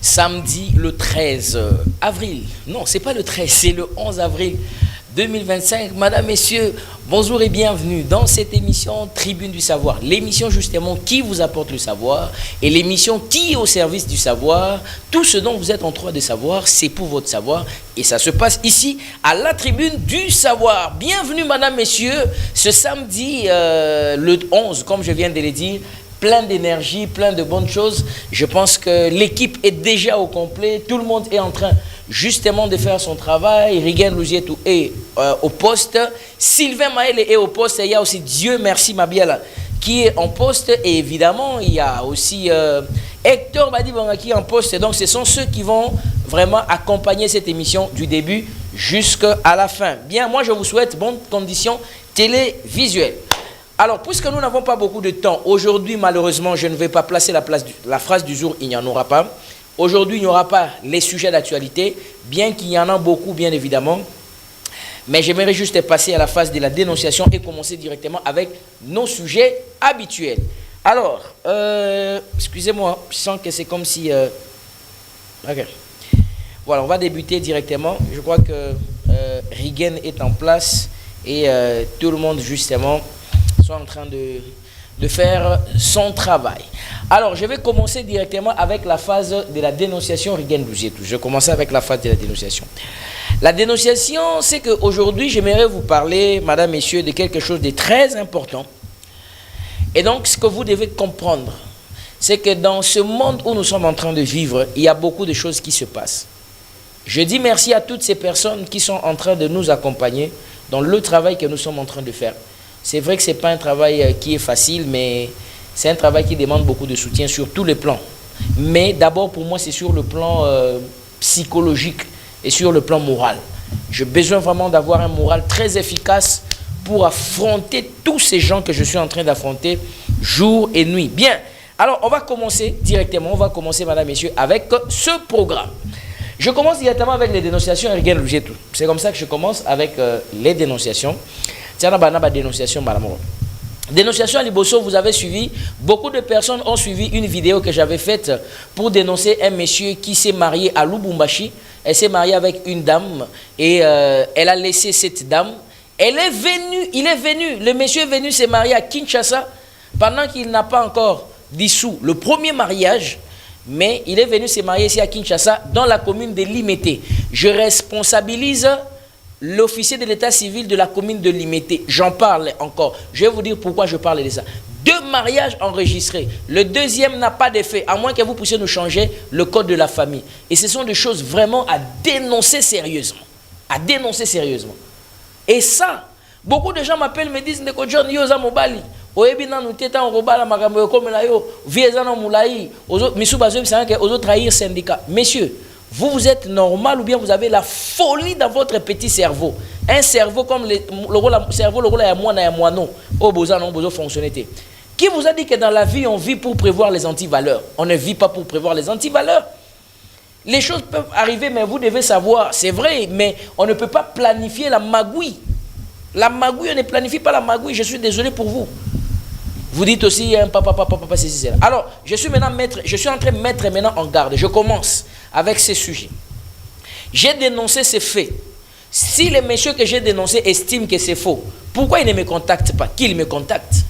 samedi le 13 avril. Non, c'est pas le 13, c'est le 11 avril 2025. Madame, messieurs, bonjour et bienvenue dans cette émission Tribune du Savoir. L'émission justement qui vous apporte le savoir et l'émission qui est au service du savoir. Tout ce dont vous êtes en droit de savoir, c'est pour votre savoir. Et ça se passe ici à la Tribune du Savoir. Bienvenue, madame, messieurs, ce samedi le 11, comme je viens de le dire. Plein d'énergie, plein de bonnes choses. Je pense que l'équipe est déjà au complet. Tout le monde est en train justement de faire son travail. Riguen Louzietou est au poste. Sylvain Maël est au poste. Et il y a aussi Dieu merci Mabiala qui est en poste. Et évidemment, il y a aussi Hector Badibanga qui est en poste. Donc, ce sont ceux qui vont vraiment accompagner cette émission du début jusqu'à la fin. Bien, moi, je vous souhaite bonnes conditions télévisuelles. Alors, puisque nous n'avons pas beaucoup de temps, aujourd'hui, malheureusement, je ne vais pas placer la phrase du jour, il n'y en aura pas. Aujourd'hui, il n'y aura pas les sujets d'actualité, bien qu'il y en a beaucoup, bien évidemment. Mais j'aimerais juste passer à la phase de la dénonciation et commencer directement avec nos sujets habituels. Alors, excusez-moi, je sens que c'est comme si... Ok. Voilà, on va débuter directement. Je crois que Riguen est en place et tout le monde, justement... en train de faire son travail. Alors, je vais commencer directement avec la phase de la dénonciation Riguen Louzietou. Je vais commencer avec la phase de la dénonciation. La dénonciation, c'est qu'aujourd'hui, j'aimerais vous parler, madame, messieurs, de quelque chose de très important. Et donc, ce que vous devez comprendre, c'est que dans ce monde où nous sommes en train de vivre, il y a beaucoup de choses qui se passent. Je dis merci à toutes ces personnes qui sont en train de nous accompagner dans le travail que nous sommes en train de faire. C'est vrai que ce n'est pas un travail qui est facile, mais c'est un travail qui demande beaucoup de soutien sur tous les plans. Mais d'abord, pour moi, c'est sur le plan psychologique et sur le plan moral. J'ai besoin vraiment d'avoir un moral très efficace pour affronter tous ces gens que je suis en train d'affronter jour et nuit. Bien, alors on va commencer directement, madame, messieurs, avec ce programme. Je commence directement avec les dénonciations Riguen Louzietou. C'est comme ça que je commence avec les dénonciations. Dénonciation, dénonciation à Liboso, vous avez suivi. Beaucoup de personnes ont suivi une vidéo que j'avais faite pour dénoncer un monsieur qui s'est marié à Lubumbashi. Elle s'est mariée avec une dame et elle a laissé cette dame. Il est venu, le monsieur est venu se marier à Kinshasa pendant qu'il n'a pas encore dissous le premier mariage. Mais il est venu se marier ici à Kinshasa dans la commune de Limete. Je responsabilise l'officier de l'état civil de la commune de Limete. J'en parle encore. Je vais vous dire pourquoi je parle de ça. 2 mariages enregistrés. Le deuxième n'a pas d'effet, à moins que vous puissiez nous changer le code de la famille. Et ce sont des choses vraiment à dénoncer sérieusement. À dénoncer sérieusement. Et ça, beaucoup de gens m'appellent, me disent, Ndeko John, yoza mobali. Oebina nous teta en robala magambo comme la yo. Vieza na moulaï. Misu bazo bisanga ke ozo trahir syndicat. Messieurs, vous êtes normal ou bien vous avez la folie dans votre petit cerveau. Un cerveau comme le cerveau, le rôle est à moi, à moi, non. Oh, besoin, non, besoin fonctionner. Qui vous a dit que dans la vie, on vit pour prévoir les antivaleurs? On ne vit pas pour prévoir les antivaleurs. Les choses peuvent arriver, mais vous devez savoir, c'est vrai, mais on ne peut pas planifier la magouille. La magouille, on ne planifie pas la magouille. Je suis désolé pour vous. Vous dites aussi, hein, papa, c'est ça. Alors, je suis en train de mettre maintenant en garde. Je commence avec ces sujets. J'ai dénoncé ces faits. Si les messieurs que j'ai dénoncés estiment que c'est faux, pourquoi ils ne me contactent pas? Qu'ils me contactent.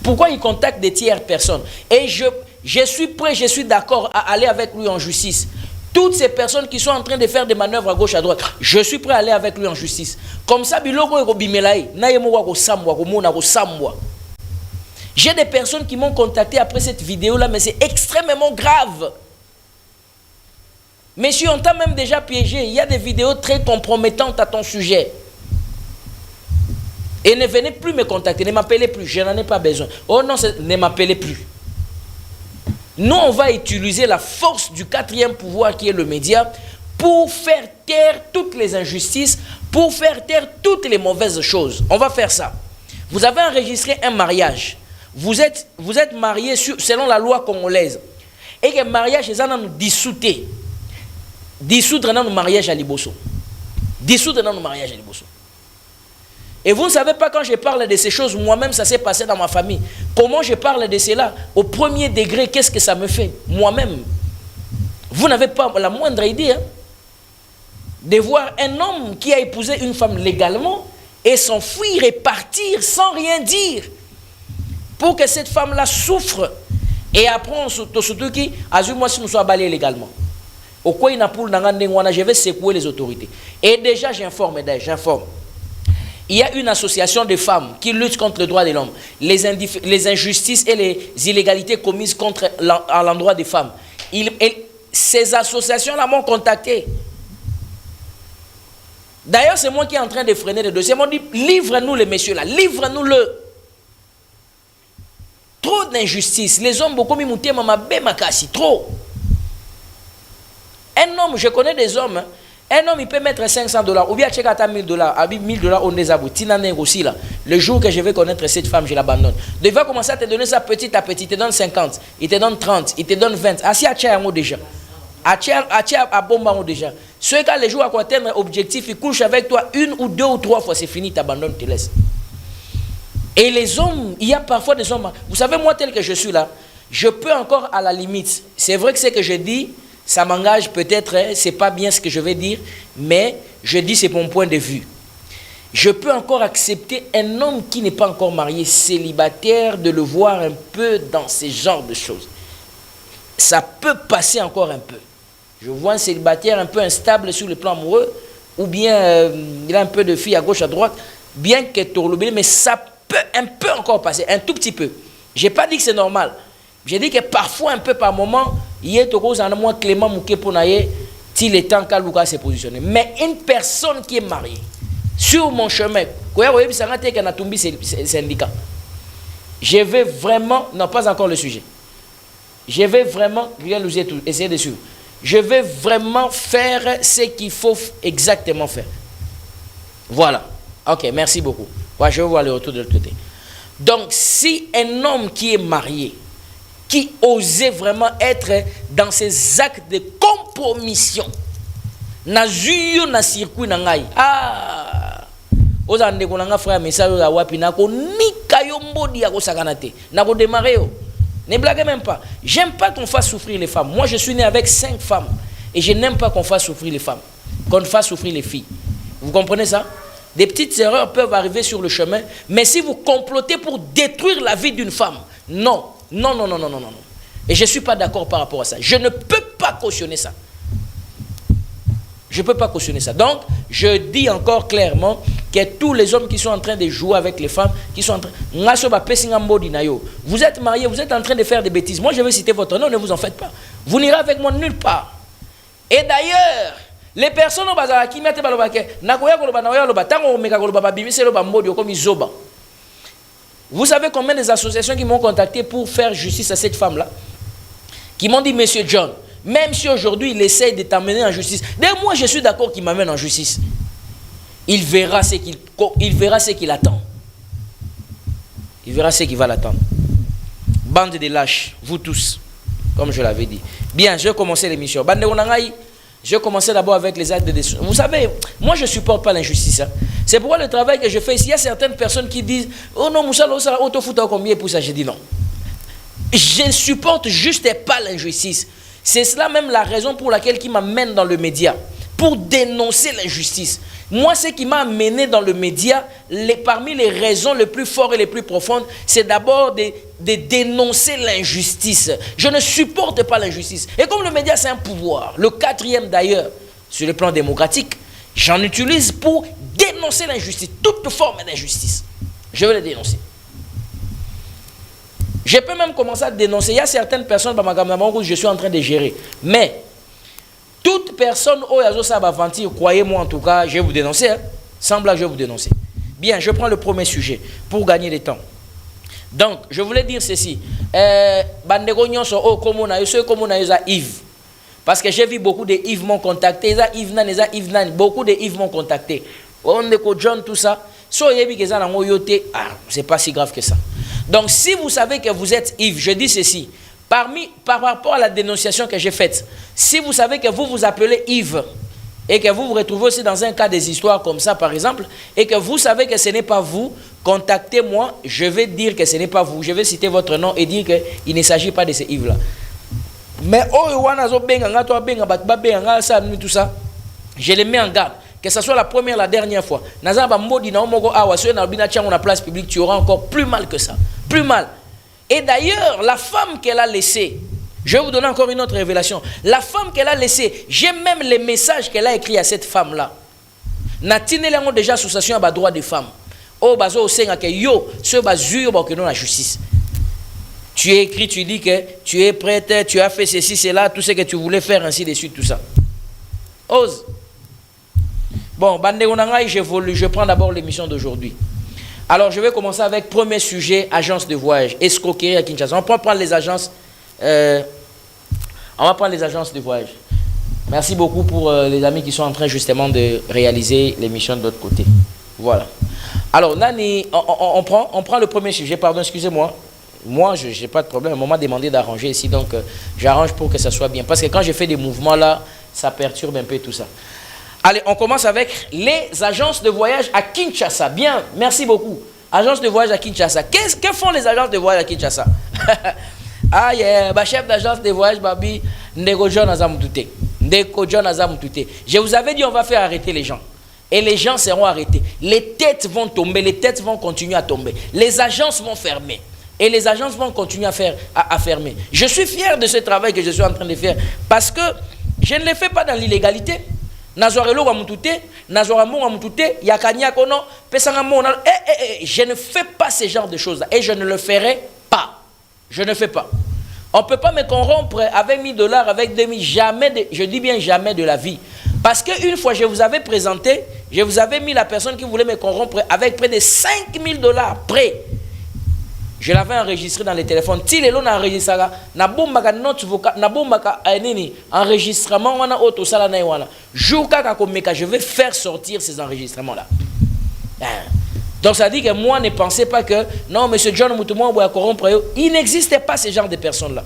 Pourquoi ils contactent des tierces personnes? Et je suis prêt, je suis d'accord à aller avec lui en justice. Toutes ces personnes qui sont en train de faire des manœuvres à gauche, à droite, je suis prêt à aller avec lui en justice. Comme ça, j'ai des personnes qui m'ont contacté après cette vidéo-là, mais c'est extrêmement grave. Messieurs, on t'a même déjà piégé. Il y a des vidéos très compromettantes à ton sujet. Et ne venez plus me contacter, ne m'appelez plus, je n'en ai pas besoin. Oh non, ne m'appelez plus. Nous, on va utiliser la force du 4e pouvoir qui est le média pour faire taire toutes les injustices, pour faire taire toutes les mauvaises choses. On va faire ça. Vous avez enregistré un mariage. Vous êtes marié selon la loi congolaise. Et que le mariage est en dissoute. Dissoudre dans le mariage à Liboso. Dissoudre dans le mariage à Liboso. Et vous ne savez pas, quand je parle de ces choses, moi-même, ça s'est passé dans ma famille. Comment je parle de cela? Au premier degré, qu'est-ce que ça me fait? Moi-même. Vous n'avez pas la moindre idée hein, de voir un homme qui a épousé une femme légalement et s'enfuir et partir sans rien dire pour que cette femme-là souffre. Et après, surtout qui, moi si nous sommes balayés légalement. Au quoi il n'a pour je vais secouer les autorités. Et déjà, j'informe. Il y a une association de femmes qui lutte contre le droit de l'homme, les injustices et les illégalités commises à l'endroit des femmes. Ces associations-là m'ont contacté. D'ailleurs, c'est moi qui est en train de freiner le dossier. Ils m'ont dit, livre-nous les messieurs là, livre-nous-le. Trop d'injustice. Les hommes, beaucoup m'imoutent, trop. Un homme, je connais des hommes, hein, un homme, il peut mettre $500, ou bien checker à $1000, $1000, on les a aussi là. Le jour que je vais connaître cette femme, je l'abandonne. Il va commencer à te donner ça petit à petit. Il te donne 50, il te donne 30, il te donne 20. Assis à Tchèque déjà. À Bomba déjà. Ceux qui les jours à quoi atteindre objectif, ils couchent avec toi 1 ou 2 ou 3 fois, c'est fini, t'abandonnes, te laisses. Et les hommes, il y a parfois des hommes, vous savez, moi tel que je suis là, je peux encore à la limite, c'est vrai que ce que je dis, ça m'engage peut-être, hein, c'est pas bien ce que je vais dire, mais je dis c'est mon point de vue. Je peux encore accepter un homme qui n'est pas encore marié, célibataire, de le voir un peu dans ce genre de choses. Ça peut passer encore un peu. Je vois un célibataire un peu instable sur le plan amoureux, ou bien il a un peu de filles à gauche, à droite, bien que tourlobé, mais ça peut un peu encore passer, un tout petit peu. Je n'ai pas dit que c'est normal. J'ai dit que parfois, un peu par moment, il y a un mois Clément Mouké pour naïe, s'il est temps qu'à Lucas se positionner. Mais une personne qui est mariée, sur mon chemin, je vais vraiment, non pas encore le sujet, je vais vraiment, essayer de suivre, je vais vraiment faire ce qu'il faut exactement faire. Voilà. Ok, merci beaucoup. Ouais, je vais voir le retour de l'autre côté. Donc, si un homme qui est marié, qui osait vraiment être dans ces actes de compromission, na zuyo na circuit na ngai, ozande ko nga frère message ya wapi na ko nika yo mbodi ya ko sakanate na ko démarrer yo. Ne blaguez même pas. J'aime pas qu'on fasse souffrir les femmes. Moi je suis né avec 5 femmes et je n'aime pas qu'on fasse souffrir les femmes, qu'on fasse souffrir les filles. Vous comprenez ça? Des petites erreurs peuvent arriver sur le chemin, mais si vous complotez pour détruire la vie d'une femme, non. Non. Et je ne suis pas d'accord par rapport à ça. Je ne peux pas cautionner ça. Je ne peux pas cautionner ça. Donc, je dis encore clairement que tous les hommes qui sont en train de jouer avec les femmes, qui sont en train... Vous êtes mariés, vous êtes en train de faire des bêtises. Moi, je vais citer votre nom, ne vous en faites pas. Vous n'irez avec moi nulle part. Et d'ailleurs, les personnes qui mettent vous savez combien des associations qui m'ont contacté pour faire justice à cette femme-là, qui m'ont dit, Monsieur John, même si aujourd'hui il essaye de t'amener en justice, d'ailleurs moi je suis d'accord qu'il m'amène en justice, il verra ce qu'il attend. Il verra ce qui va l'attendre. Bande de lâches, vous tous, comme je l'avais dit. Bien, je vais commencer l'émission. Je vais commencer d'abord avec les actes de destruction. Vous savez, moi je ne supporte pas l'injustice. Hein. C'est pourquoi le travail que je fais ici, il y a certaines personnes qui disent « Oh non, Moussa, combien pour ça ?» Je dis non. Je ne supporte juste pas l'injustice. C'est cela même la raison pour laquelle qui m'amène dans le média, pour dénoncer l'injustice. Moi, ce qui m'a amené dans le média, parmi les raisons les plus fortes et les plus profondes, c'est d'abord de dénoncer l'injustice. Je ne supporte pas l'injustice. Et comme le média, c'est un pouvoir, le 4e d'ailleurs, sur le plan démocratique, j'en utilise pour dénoncer l'injustice, toute forme d'injustice. Je vais le dénoncer. Je peux même commencer à dénoncer. Il y a certaines personnes que je suis en train de gérer. Mais toute personne au Yazo Sabavanti, croyez-moi en tout cas, je vais vous dénoncer. Hein. Sans blague, je vais vous dénoncer. Bien, je prends le premier sujet pour gagner le temps. Donc, je voulais dire ceci. Yves. Parce que j'ai vu beaucoup de Yves m'ont contacté. Beaucoup de Yves m'ont contacté. On est John, tout ça. C'est pas si grave que ça. Donc, si vous savez que vous êtes Yves, je dis ceci. Par rapport à la dénonciation que j'ai faite, si vous savez que vous vous appelez Yves et que vous vous retrouvez aussi dans un cas des histoires comme ça, par exemple, et que vous savez que ce n'est pas vous, contactez-moi, je vais dire que ce n'est pas vous. Je vais citer votre nom et dire qu'il ne s'agit pas de ces Yves-là. Mais oh wana zo benga nga to benga ba benga nga ça tout ça. Je les mets en garde. Que ce soit la première, la dernière fois. Nazaba Mbodi na omogo awa so na bina tiango na place publique, tu auras encore plus mal que ça. Plus mal. Et d'ailleurs, la femme qu'elle a laissée, je vais vous donner encore une autre révélation. La femme qu'elle a laissée, j'ai même les messages qu'elle a écrits à cette femme-là. Natine l'ango déjà association à droit des femmes. Oh bazo o senga ke yo ce bazur ba que non la justice. Tu es écrit, tu dis que tu es prête, tu as fait ceci, cela, tout ce que tu voulais faire, ainsi de suite, tout ça. Ose. Bon, je prends d'abord l'émission d'aujourd'hui. Alors, je vais commencer avec premier sujet, agence de voyage, escroquerie à Kinshasa. On va prendre les agences, de voyage. Merci beaucoup pour les amis qui sont en train justement de réaliser l'émission de l'autre côté. Voilà. Alors, Nani, on prend le premier sujet, pardon, excusez-moi. Moi, je n'ai pas de problème. On m'a demandé d'arranger ici, donc j'arrange pour que ça soit bien. Parce que quand je fais des mouvements là, ça perturbe un peu tout ça. Allez, on commence avec les agences de voyage à Kinshasa. Bien, merci beaucoup. Agences de voyage à Kinshasa. Que font les agences de voyage à Kinshasa? Ah, yeah, chef d'agence de voyage, Babi, Ndeko John Azamutute. Je vous avais dit, on va faire arrêter les gens. Et les gens seront arrêtés. Les têtes vont tomber, les têtes vont continuer à tomber. Les agences vont fermer. Et les agences vont continuer à fermer. Je suis fier de ce travail que je suis en train de faire. Parce que je ne le fais pas dans l'illégalité. Je ne fais pas ce genre de choses-là. Et je ne le ferai pas. Je ne fais pas. On ne peut pas me corrompre avec 1000 $, avec 2000, jamais, je dis bien jamais de la vie. Parce qu'une fois, je vous avais présenté, je vous avais mis la personne qui voulait me corrompre avec près de 5000 $ près. Je l'avais enregistré dans les téléphones. Si les gens enregistrent, na bombaka note vocal, na bombaka nini enregistrement wana auto sala na wana. Je vais faire sortir ces enregistrements là. Donc ça dit que moi ne pensez pas que non monsieur John Mutumo boya corrompre. Il n'existait pas ce genre de personnes là.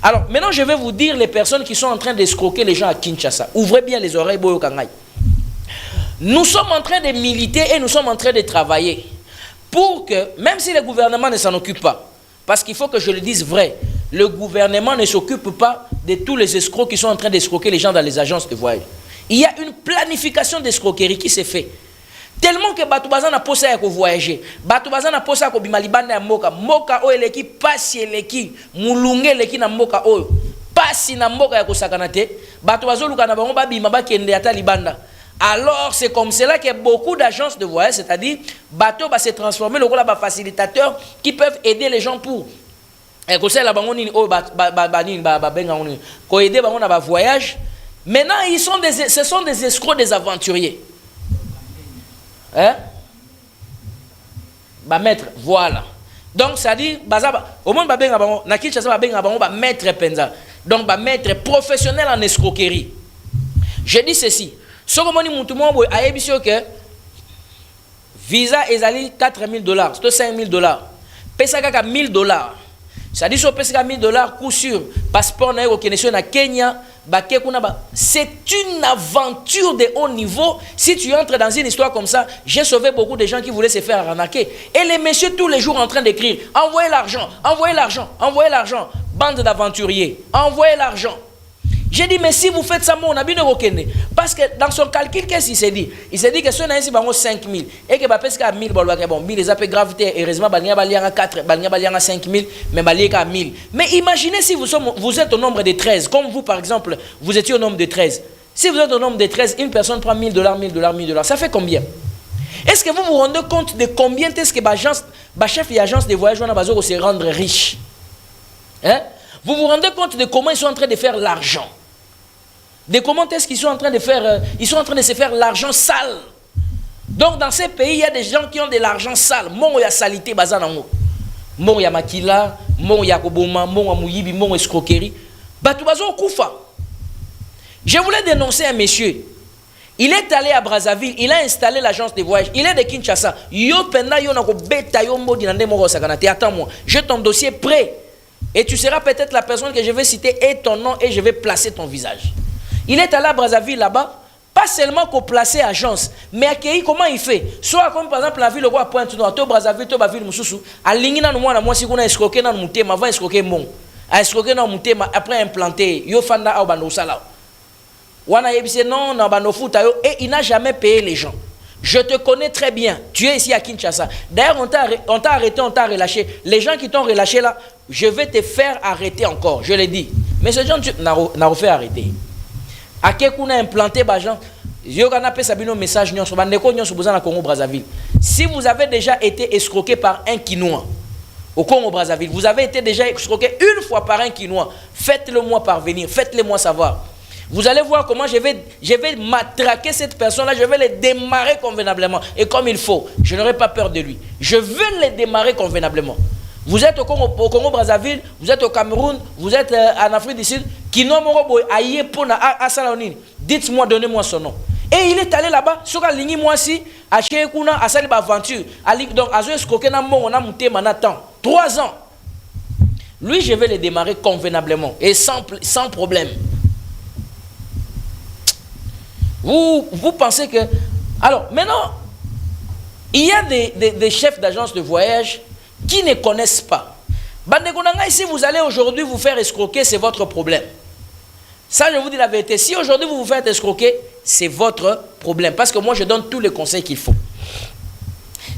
Alors maintenant je vais vous dire les personnes qui sont en train d'escroquer les gens à Kinshasa. Ouvrez bien les oreilles boyo kangai. Nous sommes en train de militer et nous sommes en train de travailler. Pour que, même si le gouvernement ne s'en occupe pas, parce qu'il faut que je le dise vrai, le gouvernement ne s'occupe pas de tous les escrocs qui sont en train d'escroquer les gens dans les agences de voyage. Il y a une planification d'escroquerie qui s'est faite. Tellement que Batoubaza n'a pas ça à voyager. Batoubaza n'a pas ça à bimalibane à Moka. Moka o eleki, pasi eleki, moulunge eleki na Moka o. Pasi na Moka ya kosakanate. Batoubazo lukana bango babi mabaki ende ata libanda. Alors, c'est comme cela que beaucoup d'agences de voyage, c'est-à-dire, bateau va se transformer, le rôle de facilitateurs qui peuvent aider les gens pour aider voyage. Maintenant, ce sont des escrocs, des aventuriers. Hein? Maître, voilà. Donc, ça dit, au moins, maître penza. Donc, maître professionnel en escroquerie. Je dis ceci. Ce que a que visa est 4000 $, c'est 5000 $. Pesaka 1000 $. Ça dit que pesaka 1000 $, coup sûr, passeport na Kenya, c'est une aventure de haut niveau. Si tu entres dans une histoire comme ça, j'ai sauvé beaucoup de gens qui voulaient se faire arnaquer. Et les messieurs tous les jours en train d'écrire, envoyez l'argent, envoyez l'argent, envoyez l'argent. Bande d'aventuriers, envoyez l'argent. J'ai dit, mais si vous faites ça, on a bien de. Parce que dans son calcul, qu'est-ce qu'il s'est dit? Il s'est dit que si on a ici 5 000 et que parce qu'à 1000, bon, 1000 les appels gravité, heureusement, il y a 4, il y a 5 000, mais il y a 1000. Mais imaginez si vous êtes au nombre de 13, comme vous par exemple, vous étiez au nombre de 13. Si vous êtes au nombre de 13, une personne prend 1000 $, 1000 $, 1000 $, ça fait combien? Est-ce que vous vous rendez compte de combien est-ce que chef et agence de voyage vont se rendre riches? Hein? Vous vous rendez compte de comment ils sont en train de faire l'argent? De comment est-ce qu'ils sont en train de faire, ils sont en train de se faire l'argent sale. Donc dans ces pays, il y a des gens qui ont de l'argent sale. Mon ya salité bazanango. Mon ya makila, mon ya koboma, mon ya mouyibi, mon escroquerie. Batoubazo koufa. Je voulais dénoncer un monsieur. Il est allé à Brazzaville, il a installé l'agence de voyage. Il est de Kinshasa. Yo penda yo nako beta yo modi nande moko sakanate. Attends-moi, j'ai ton dossier prêt. Et tu seras peut-être la personne que je vais citer et ton nom et je vais placer ton visage. Il est allé à Brazzaville là-bas, pas seulement qu'on placer agence, mais accueillir comment il fait. Soit comme par exemple la ville à Pointe-Noire, to Brazzaville, to Baville Moussoussou, à Lingina nous moi si on a escroqué dans mon thème, avant escroquer mon. A escroqué dans mon thème après implanté. Yo fanda au bando sala. Wana yebise non, na bando futa yo. Et il n'a jamais payé les gens. Je te connais très bien. Tu es ici à Kinshasa. D'ailleurs, on t'a arrêté, on t'a relâché. Les gens qui t'ont relâché là, je vais te faire arrêter encore. Je l'ai dit. Mais ce genre, tu n'as refait arrêter. À quel coup on a implanté Bajan? Je vais appeler Sabino message sur Congo Brazzaville. Si vous avez déjà été escroqué par un Kinois au Congo Brazzaville, vous avez été déjà escroqué une fois par un Kinois, faites-le moi parvenir, faites-le moi savoir. Vous allez voir comment je vais matraquer cette personne-là, je vais le démarrer convenablement. Et comme il faut, je n'aurai pas peur de lui. Je vais le démarrer convenablement. Vous êtes au Congo Brazzaville, vous êtes au Cameroun, vous êtes en Afrique du Sud. Dites-moi, donnez-moi son nom. Et il est allé là-bas, sur la ligne, moi aussi, à Chekouna, à Salib Aventure. Donc, à Zoescoke, on a monté maintenant 3 ans. Lui, je vais le démarrer convenablement et sans problème. Vous pensez que... Alors, maintenant, il y a des chefs d'agence de voyage qui ne connaissent pas. Si vous allez aujourd'hui vous faire escroquer, c'est votre problème. Ça, je vous dis la vérité. Si aujourd'hui vous vous faites escroquer, c'est votre problème. Parce que moi, je donne tous les conseils qu'il faut.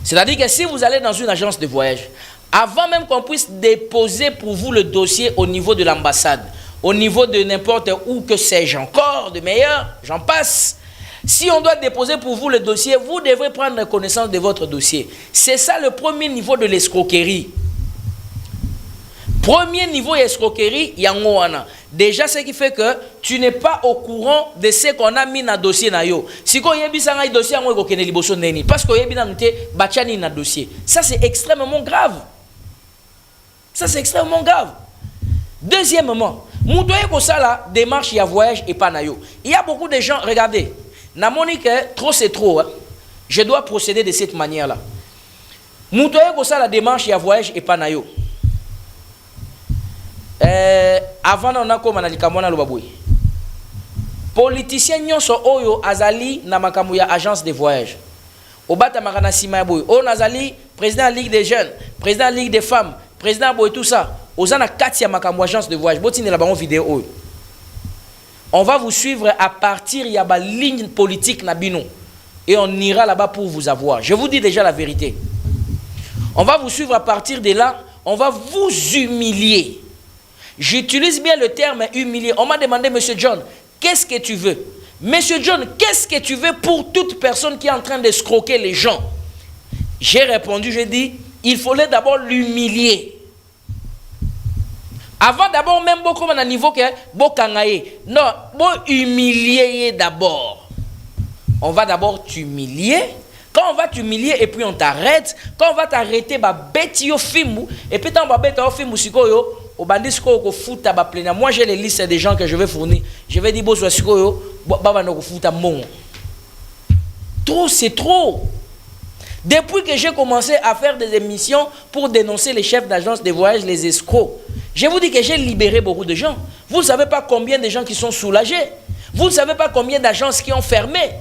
C'est-à-dire que si vous allez dans une agence de voyage, avant même qu'on puisse déposer pour vous le dossier au niveau de l'ambassade, au niveau de n'importe où que sais-je encore, de meilleur, j'en passe. Si on doit déposer pour vous le dossier, vous devrez prendre connaissance de votre dossier. C'est ça le premier niveau de l'escroquerie. Premier niveau d'escroquerie, yangoana. Déjà, ce qui fait que tu n'es pas au courant de ce qu'on a mis dans le dossier. Si on a mis dans le dossier, parce qu'on a mis dans le dossier. Ça, c'est extrêmement grave. Ça, c'est extrêmement grave. Deuxièmement, la démarche, il y a voyage et pas nayo. Il y a beaucoup de gens, regardez, na monique, trop c'est trop. Hein. Je dois procéder de cette manière-là. La démarche, il y a voyage et pas nayo. Avant on a comme na lobaboui. Politicien nyonso oyo azali na makambo ya agence de voyage. Obata makana sima boy. O nazali président de la Ligue des jeunes, président de la Ligue des femmes, président boy tout ça. Ozana kati ya makambo agence de voyage. Botine la bango vidéo oyo. On va vous suivre à partir ya ba ligne politique na bino et on ira là-bas pour vous avoir. Je vous dis déjà la vérité. On va vous suivre à partir de là, on va vous humilier. J'utilise bien le terme humilier. On m'a demandé, Monsieur John, qu'est-ce que tu veux? Monsieur John, qu'est-ce que tu veux pour toute personne qui est en train d'escroquer les gens? J'ai répondu, j'ai dit, il fallait d'abord l'humilier. Avant d'abord, même beaucoup à un niveau que bokangaye. Non, bon humilier d'abord. On va d'abord t'humilier. Quand on va t'humilier et puis on t'arrête, quand on va t'arrêter, bah bête yo film et puis tant bah bête yo film sikoyo. Moi j'ai les listes des gens que je vais fournir. Je vais dire trop, c'est trop. Depuis que j'ai commencé à faire des émissions pour dénoncer les chefs d'agence de voyage, les escrocs, je vous dis que j'ai libéré beaucoup de gens. Vous ne savez pas combien de gens qui sont soulagés. Vous ne savez pas combien d'agences qui ont fermé.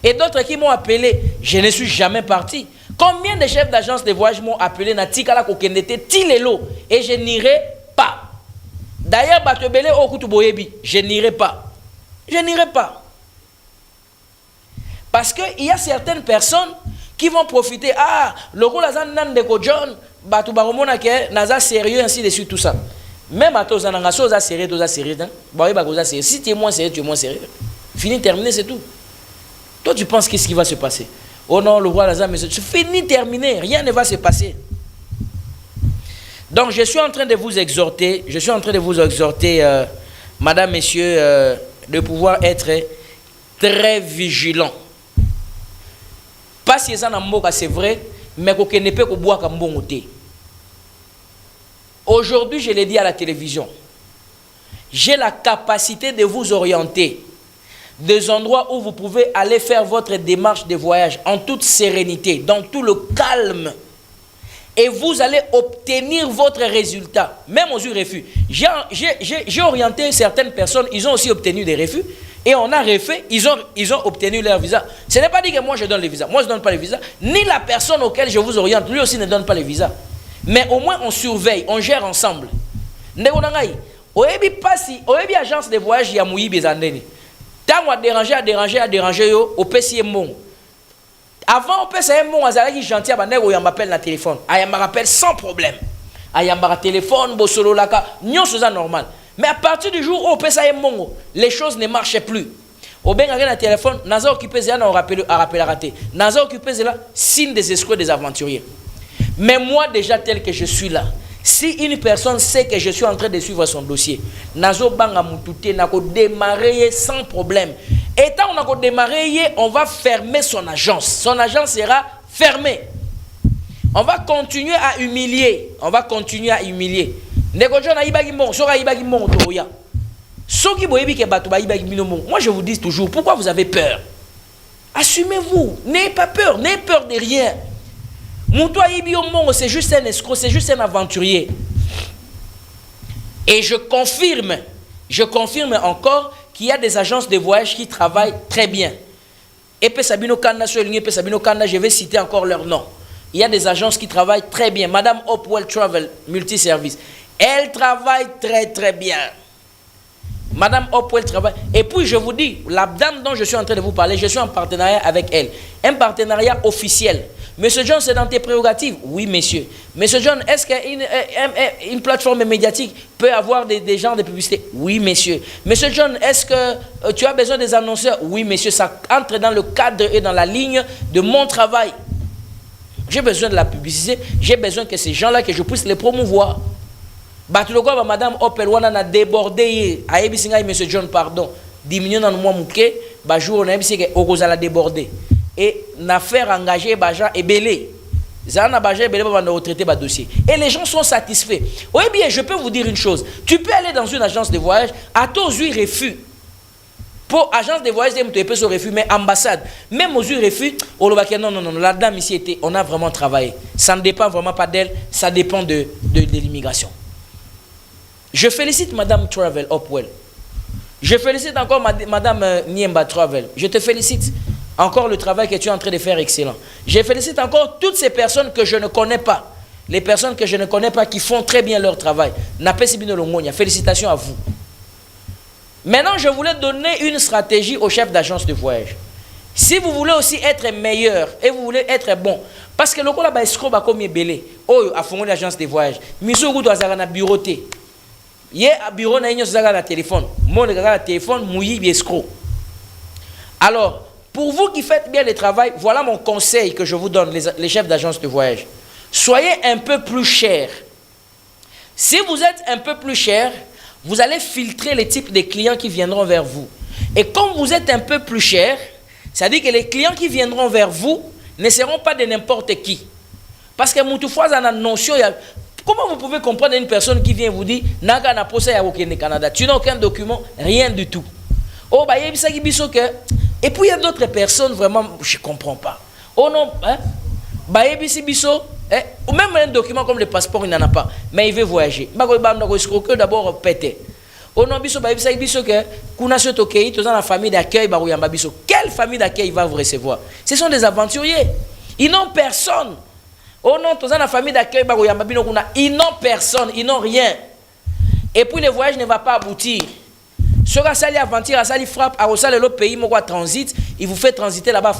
Et d'autres qui m'ont appelé. Je ne suis jamais parti. Combien de chefs d'agence de voyage m'ont appelé Natikala Kokendete Tilelo et je n'irai pas. D'ailleurs, je n'irai pas. Je n'irai pas. Parce qu'il y a certaines personnes qui vont profiter. Ah, le rôle de John, Naza sérieux, ainsi de suite, tout ça. Même à toi, Zanangaso, sérieux, sérieux. Si tu es moins sérieux, tu es moins sérieux. Fini, terminé, c'est tout. Toi, tu penses qu'est-ce qui va se passer? Oh non, le roi Lazare, mais c'est fini, terminé, rien ne va se passer. Donc, je suis en train de vous exhorter, madame, messieurs, de pouvoir être très vigilant. Pas si ça n'a pas c'est vrai, mais qu'on ne peut pas boire comme bon thé. Aujourd'hui, je l'ai dit à la télévision, j'ai la capacité de vous orienter des endroits où vous pouvez aller faire votre démarche de voyage en toute sérénité, dans tout le calme. Et vous allez obtenir votre résultat, même aux refus. J'ai orienté certaines personnes, ils ont aussi obtenu des refus. Et on a refait, ils ont obtenu leur visa. Ce n'est pas dit que moi je donne les visas. Moi je ne donne pas les visas. Ni la personne auquel je vous oriente, lui aussi ne donne pas les visas. Mais au moins on surveille, on gère ensemble. Oyebi pasi, oyebi agence de voyage ya muyi bezandeni. Tant on a dérangé yo, au PC mon. Avant, on peut savoir mon azalaki gentil, on m'appelle na téléphone. Aya me rappelle sans problème. Aya me téléphone, bosolo laka, nyon c'est normal. Mais à partir du jour où on peut savoir mon, les choses ne marchaient plus. Au ben na téléphone, naza occupé zela on rappelle raté. Naza occupé zela signe des escrocs des aventuriers. Mais moi déjà tel que je suis là, si une personne sait que je suis en train de suivre son dossier, nazo banga mutute nako démarrer sans problème. Et tant on a démarré, on va fermer son agence. Son agence sera fermée. On va continuer à humilier. On va continuer à humilier. Moi je vous dis toujours, pourquoi vous avez peur? Assumez-vous. N'ayez pas peur. N'ayez peur de rien. C'est juste un escroc, c'est juste un aventurier. Et je confirme encore qu'il y a des agences de voyage qui travaillent très bien. Et je vais citer encore leur nom. Il y a des agences qui travaillent très bien. Madame Hopewell Travel Multiservice, elle travaille très très bien. Madame Hopewell travaille. Et puis je vous dis, la dame dont je suis en train de vous parler, je suis en partenariat avec elle. Un partenariat officiel. Monsieur John, c'est dans tes prérogatives? Oui, monsieur. Monsieur John, est-ce qu'une plateforme médiatique peut avoir des genres de publicité? Oui, monsieur. Monsieur John, est-ce que tu as besoin des annonceurs? Oui, monsieur. Ça entre dans le cadre et dans la ligne de mon travail. J'ai besoin de la publicité. J'ai besoin que ces gens-là, que je puisse les promouvoir. Batuloko, madame Opelwana a débordé. Ayebisinga, monsieur John, pardon. 10 millions dans le mois mouké. Jour, on a dit débordé. Et l'affaire engagée, Baja est belé. Zana Baja est belé pour retraiter le dossier. Et les gens sont satisfaits. Oui, bien, je peux vous dire une chose. Tu peux aller dans une agence de voyage, à tous les refus. Pour agence de voyage, tu peux se refus, mais ambassade. Même aux yeux refus, on va dire non, la dame ici était, on a vraiment travaillé. Ça ne dépend vraiment pas d'elle, ça dépend de l'immigration. Je félicite Madame Travel Hopewell. Je félicite encore Madame Niemba Travel. Je te félicite. Encore le travail que tu es en train de faire excellent. Je félicite encore toutes ces personnes que je ne connais pas. Les personnes que je ne connais pas qui font très bien leur travail. Félicitations à vous. Maintenant, je voulais donner une stratégie au chef d'agence de voyage. Si vous voulez aussi être meilleur et vous voulez être bon, parce que le coup là-bas, escroc va comme belé. Oh, à fond l'agence de voyage. Miso goût à na bureauté. Yé à bureau na inyo zaga na téléphone. Mon le téléphone mouillé escroc. Alors, pour vous qui faites bien le travail, voilà mon conseil que je vous donne, les chefs d'agence de voyage. Soyez un peu plus chers. Si vous êtes un peu plus cher, vous allez filtrer les types de clients qui viendront vers vous. Et comme vous êtes un peu plus cher, ça dit que les clients qui viendront vers vous ne seront pas de n'importe qui. Parce que toutefois, dans la notion, comment vous pouvez comprendre une personne qui vient vous dire Naga na posa ya au Canada, tu n'as aucun document, rien du tout. Oh, bah, et puis il y a d'autres personnes, vraiment, je ne comprends pas. Oh non, hein? Ou même un document comme le passeport, il n'en a pas. Mais il veut voyager. D'abord pété. Oh non, la famille d'accueil, quelle famille d'accueil va vous recevoir? Ce sont des aventuriers. Ils n'ont personne. Oh non, la famille d'accueil, ils n'ont personne, ils n'ont rien. Et puis le voyage ne va pas aboutir. Si vous avez aventure, si vous frappe, le pays, transit, il vous fait transiter là-bas.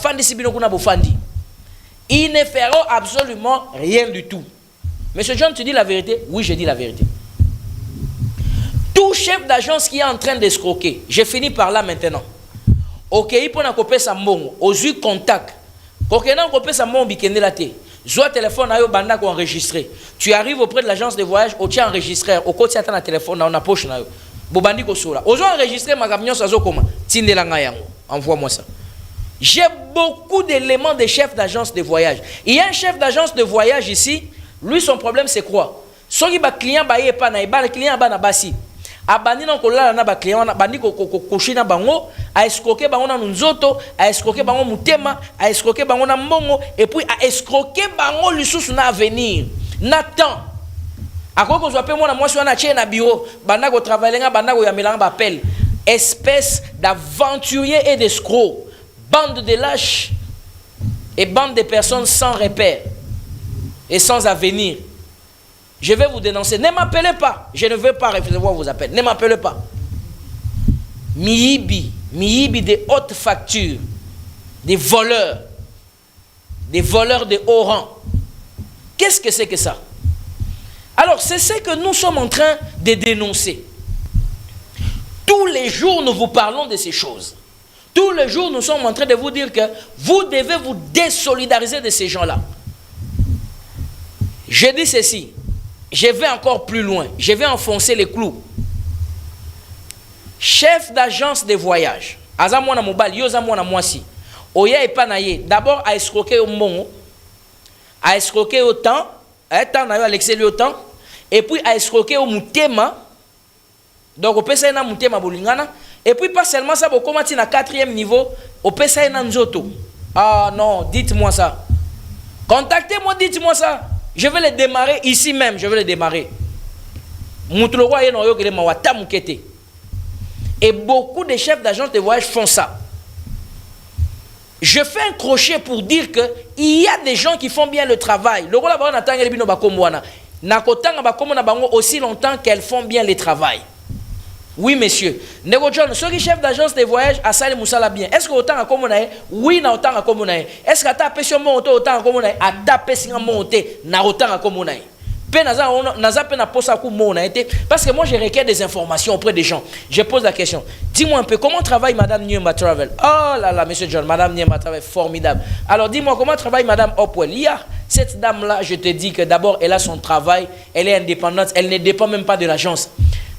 Ils ne feront absolument rien du tout. Monsieur John, tu dis la vérité? Oui, je dis la vérité. Tout chef d'agence qui est en train d'escroquer, je finis par là maintenant. Ok, il peut couper sa mongo, aux yeux contact. Quand on a coupé sa mongo, il la té. Soit téléphone à banda enregistré. Tu arrives auprès de l'agence de voyage, au tien enregistré, au côté attend un téléphone, on a poche na yo. Bobandi ko sola. Ozo enregistré ma camion sazo koma. Tindelanga yango. Envoie-moi ça. J'ai beaucoup d'éléments de chefs d'agence de voyage. Il y a un chef d'agence de voyage ici. Lui, son problème, c'est quoi? Son client ba pas na ba client ba na basi. Abandi non ko la na ba client na bandi ko koshina bango, a escroquer bango na nzoto, a escroquer bango mutema, a escroquer bango na mbongo et puis a escroquer bango lisusu na avenir. Nathan ako zo moi na sur na tché na bureau, banda ko travailler nga banda ko yamelanga ba appel. Espèce d'aventuriers et d'escrocs. Bande de lâches et bande de personnes sans repère et sans avenir. Je vais vous dénoncer. Ne m'appelez pas. Je ne veux pas recevoir vos appels. Ne m'appelez pas. Miyibi des hautes factures, des voleurs de haut rang. Qu'est-ce que c'est que ça? Alors, c'est ce que nous sommes en train de dénoncer. Tous les jours, nous vous parlons de ces choses. Tous les jours, nous sommes en train de vous dire que vous devez vous désolidariser de ces gens-là. Je dis ceci, je vais encore plus loin, je vais enfoncer les clous. Chef d'agence de voyage, azamwana mobile, yozamwana mwasi. Oya epanaye, d'abord a escroquer au mongo, a escroquer au temps, à l'excès au temps, et puis a escroquer au mutema. Donc au pesa na mutema bolingana, et puis pas seulement ça, au comment na 4e niveau, au pesa na nzoto. Ah non, dites-moi ça. Contactez-moi, dites-moi ça. Je vais le démarrer ici même, je vais le démarrer. Moutulorwa yeno yo kele mawata mukete. Et beaucoup de chefs d'agence de voyage font ça. Je fais un crochet pour dire que il y a des gens qui font bien le travail. Le rôle là-bas, on bino bakomwana. Nakotanga bakomona bango aussi longtemps qu'elles font bien le travail. Oui, monsieur. Nego John, ceux qui chef d'agence de voyage à Salé Moussala bien. Est-ce que autant à Komonae? Oui, na autant à Komonae. Est-ce que tu as pêché mon autant à Komonae? A tapé si un monté, na autant à Komonae. Parce que moi je requiers des informations auprès des gens. Je pose la question. Dis-moi un peu, comment travaille Madame Nyemba Travel? Oh là là, Monsieur John, Madame Nyemba Travel, formidable. Alors dis-moi, comment travaille Madame Hopwell? Cette dame-là, je te dis que d'abord, elle a son travail, elle est indépendante, elle ne dépend même pas de l'agence.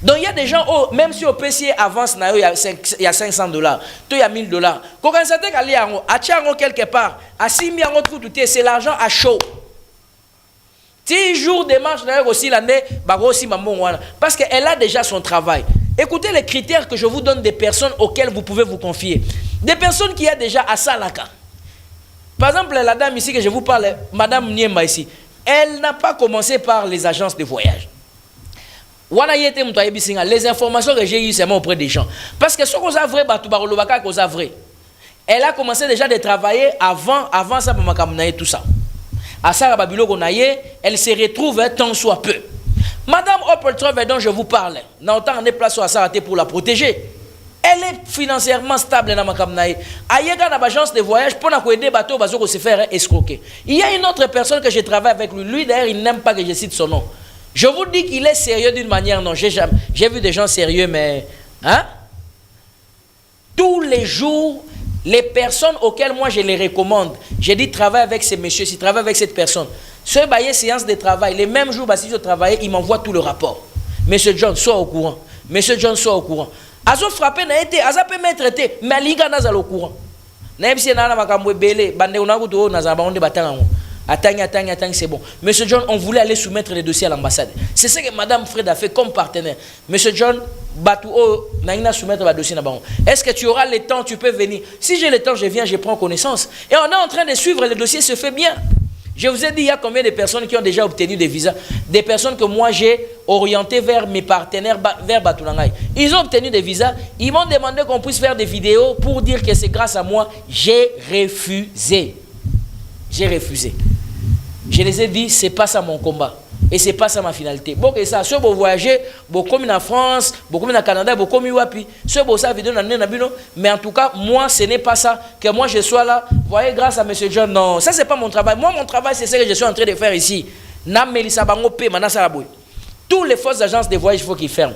Donc il y a des gens, oh, même si au PC avance, il y a $500, il y a $1000. Quand on s'attaque à l'IARO, à Tchango quelque part, à 6 000 €, c'est l'argent à chaud. 10 jours de marche d'ailleurs aussi l'année, parce qu'elle a déjà son travail. Écoutez les critères que je vous donne des personnes auxquelles vous pouvez vous confier. Des personnes qui ont déjà à Salaka. Par exemple, la dame ici que je vous parle, Madame Nyemba ici, elle n'a pas commencé par les agences de voyage. Les informations que j'ai eues seulement auprès des gens. Parce que ce qu'on a vrai, elle a commencé déjà de travailler avant ça, tout ça. À Sarah Babilo Gonaye, elle se retrouve tant soit peu. Madame Hopper dont je vous parle, n'a autant en place à Sarah pour la protéger. Elle est financièrement stable dans ma camnaï. Aïega dans l'agence de voyage pour aider bateau bazo se faire escroquer. Il y a une autre personne que je travaille avec lui. Lui d'ailleurs, il n'aime pas que je cite son nom. Je vous dis qu'il est sérieux d'une manière non. J'ai vu des gens sérieux, mais hein? Tous les jours. Les personnes auxquelles moi je les recommande, j'ai dit travaille avec ces messieurs, si travaille avec cette personne. Ce baillet séance de travail, les mêmes jours, si je travaille, il m'envoie tout le rapport. Monsieur John, sois au courant. Monsieur John, sois au courant. Azo frappé n'a été, azo peut m'être traité, mais l'inga n'a pas au courant. N'a pas na makambo belé, bande on a goûté na zaba on débattant. Attends, c'est bon. Monsieur John, on voulait aller soumettre les dossiers à l'ambassade. C'est ce que Madame Fred a fait comme partenaire. Monsieur John, soumettre le dossier. Est-ce que tu auras le temps, tu peux venir? Si j'ai le temps, je viens, je prends connaissance. Et on est en train de suivre, le dossier se fait bien. Je vous ai dit, il y a combien de personnes qui ont déjà obtenu des visas? Des personnes que moi j'ai orientées vers mes partenaires, vers Batoulangaï. Ils ont obtenu des visas. Ils m'ont demandé qu'on puisse faire des vidéos pour dire que c'est grâce à moi. J'ai refusé. J'ai refusé. Je les ai dit, c'est pas ça mon combat. Et c'est pas ça ma finalité. Bon, et ça, ceux qui voyager, beaucoup en France, beaucoup en Canada, beaucoup en Wapi, ceux qui ça vidéo mais en tout cas, moi, ce n'est pas ça. Que moi, je sois là, voyez, grâce à Monsieur John, non, ça, c'est pas mon travail. Moi, mon travail, c'est ce que je suis en train de faire ici. Tous les fausses agences de voyage, il faut qu'ils ferment.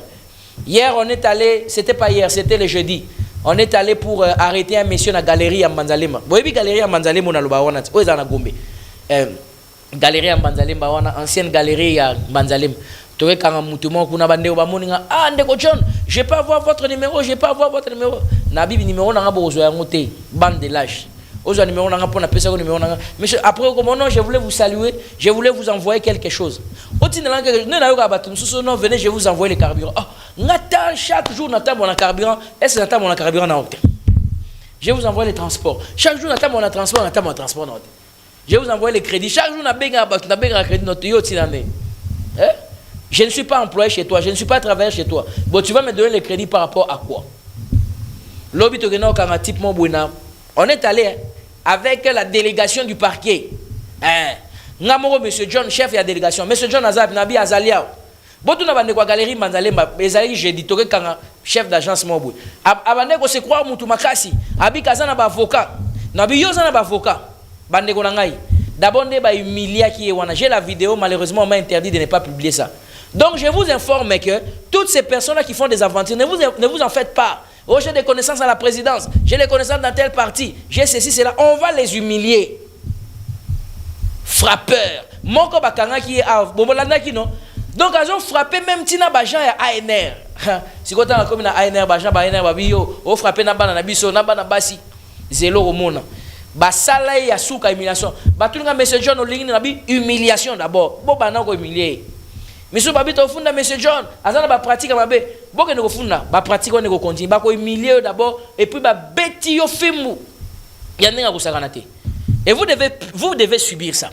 Hier, on est allé, c'était pas hier, c'était le jeudi. On est allé pour arrêter un monsieur dans la galerie à Manzalema. Vous voyez, galerie à Manzalema, on a le bawana, où est-ce qu'on a Gombe? Galerie à Manzalem, ancienne galerie à Manzalem. Tu vois, quand ah, Ndeko John, je peux avoir votre numéro, je peux avoir votre numéro. Nabi, numéro, n'a pas besoin de bande de lâche. Numéro, n'a pas besoin numéro. Monsieur, après, comment je voulais vous saluer, je voulais vous envoyer quelque chose. Venez, je vous envoie le carburant. Chaque jour, on carburant. Est-ce que on a carburant? Je vous envoie les transports. Chaque jour, on a transport. Je vous envoie les crédits. Chaque jour, on a besoin de crédit. Je ne suis pas employé chez toi. Je ne suis pas travailleur chez toi. Bon, tu vas me donner les crédits par rapport à quoi? On est allé avec la délégation du parquet. Ngamoro monsieur John chef de la délégation monsieur John Azab Nabi Azalia botu na bande kwa galerie Manzalemba ezali jeudi toke kanga chef d'agence mobu abande ko se croire mutu makasi abi kazana ba avocat nabi yoza na ba avocat bande ko ngai d'abord ne ba humilier qui wana j'ai la vidéo malheureusement on m'a interdit de ne pas publier ça donc je vous informe que toutes ces personnes là qui font des aventures ne vous en faites pas. Oh, j'ai des connaissances à la présidence, j'ai des connaissances dans tel parti, j'ai ceci, cela. On va les humilier. Frappeur. Moko bakanga qui est à Bobolanda qui non. Donc, ils ont frappé même Tina Bajan et ANR. Si vous avez comme ANR, Bajan, ANR, Babio, on frappé Nabana Nabiso, Nabana Basi, Zélo Romona. Basala et Yasuka, humiliation. Batunga, M. John, Olingin, Nabi, humiliation d'abord. Bobana, humilié. Monsieur Babito funda monsieur John azana ba pratique mabe boke ne ko funda ba pratique on ne ko continue ba ko humilier d'abord et puis ba beti yo fimu ya nenga ko sakanate et vous devez subir ça.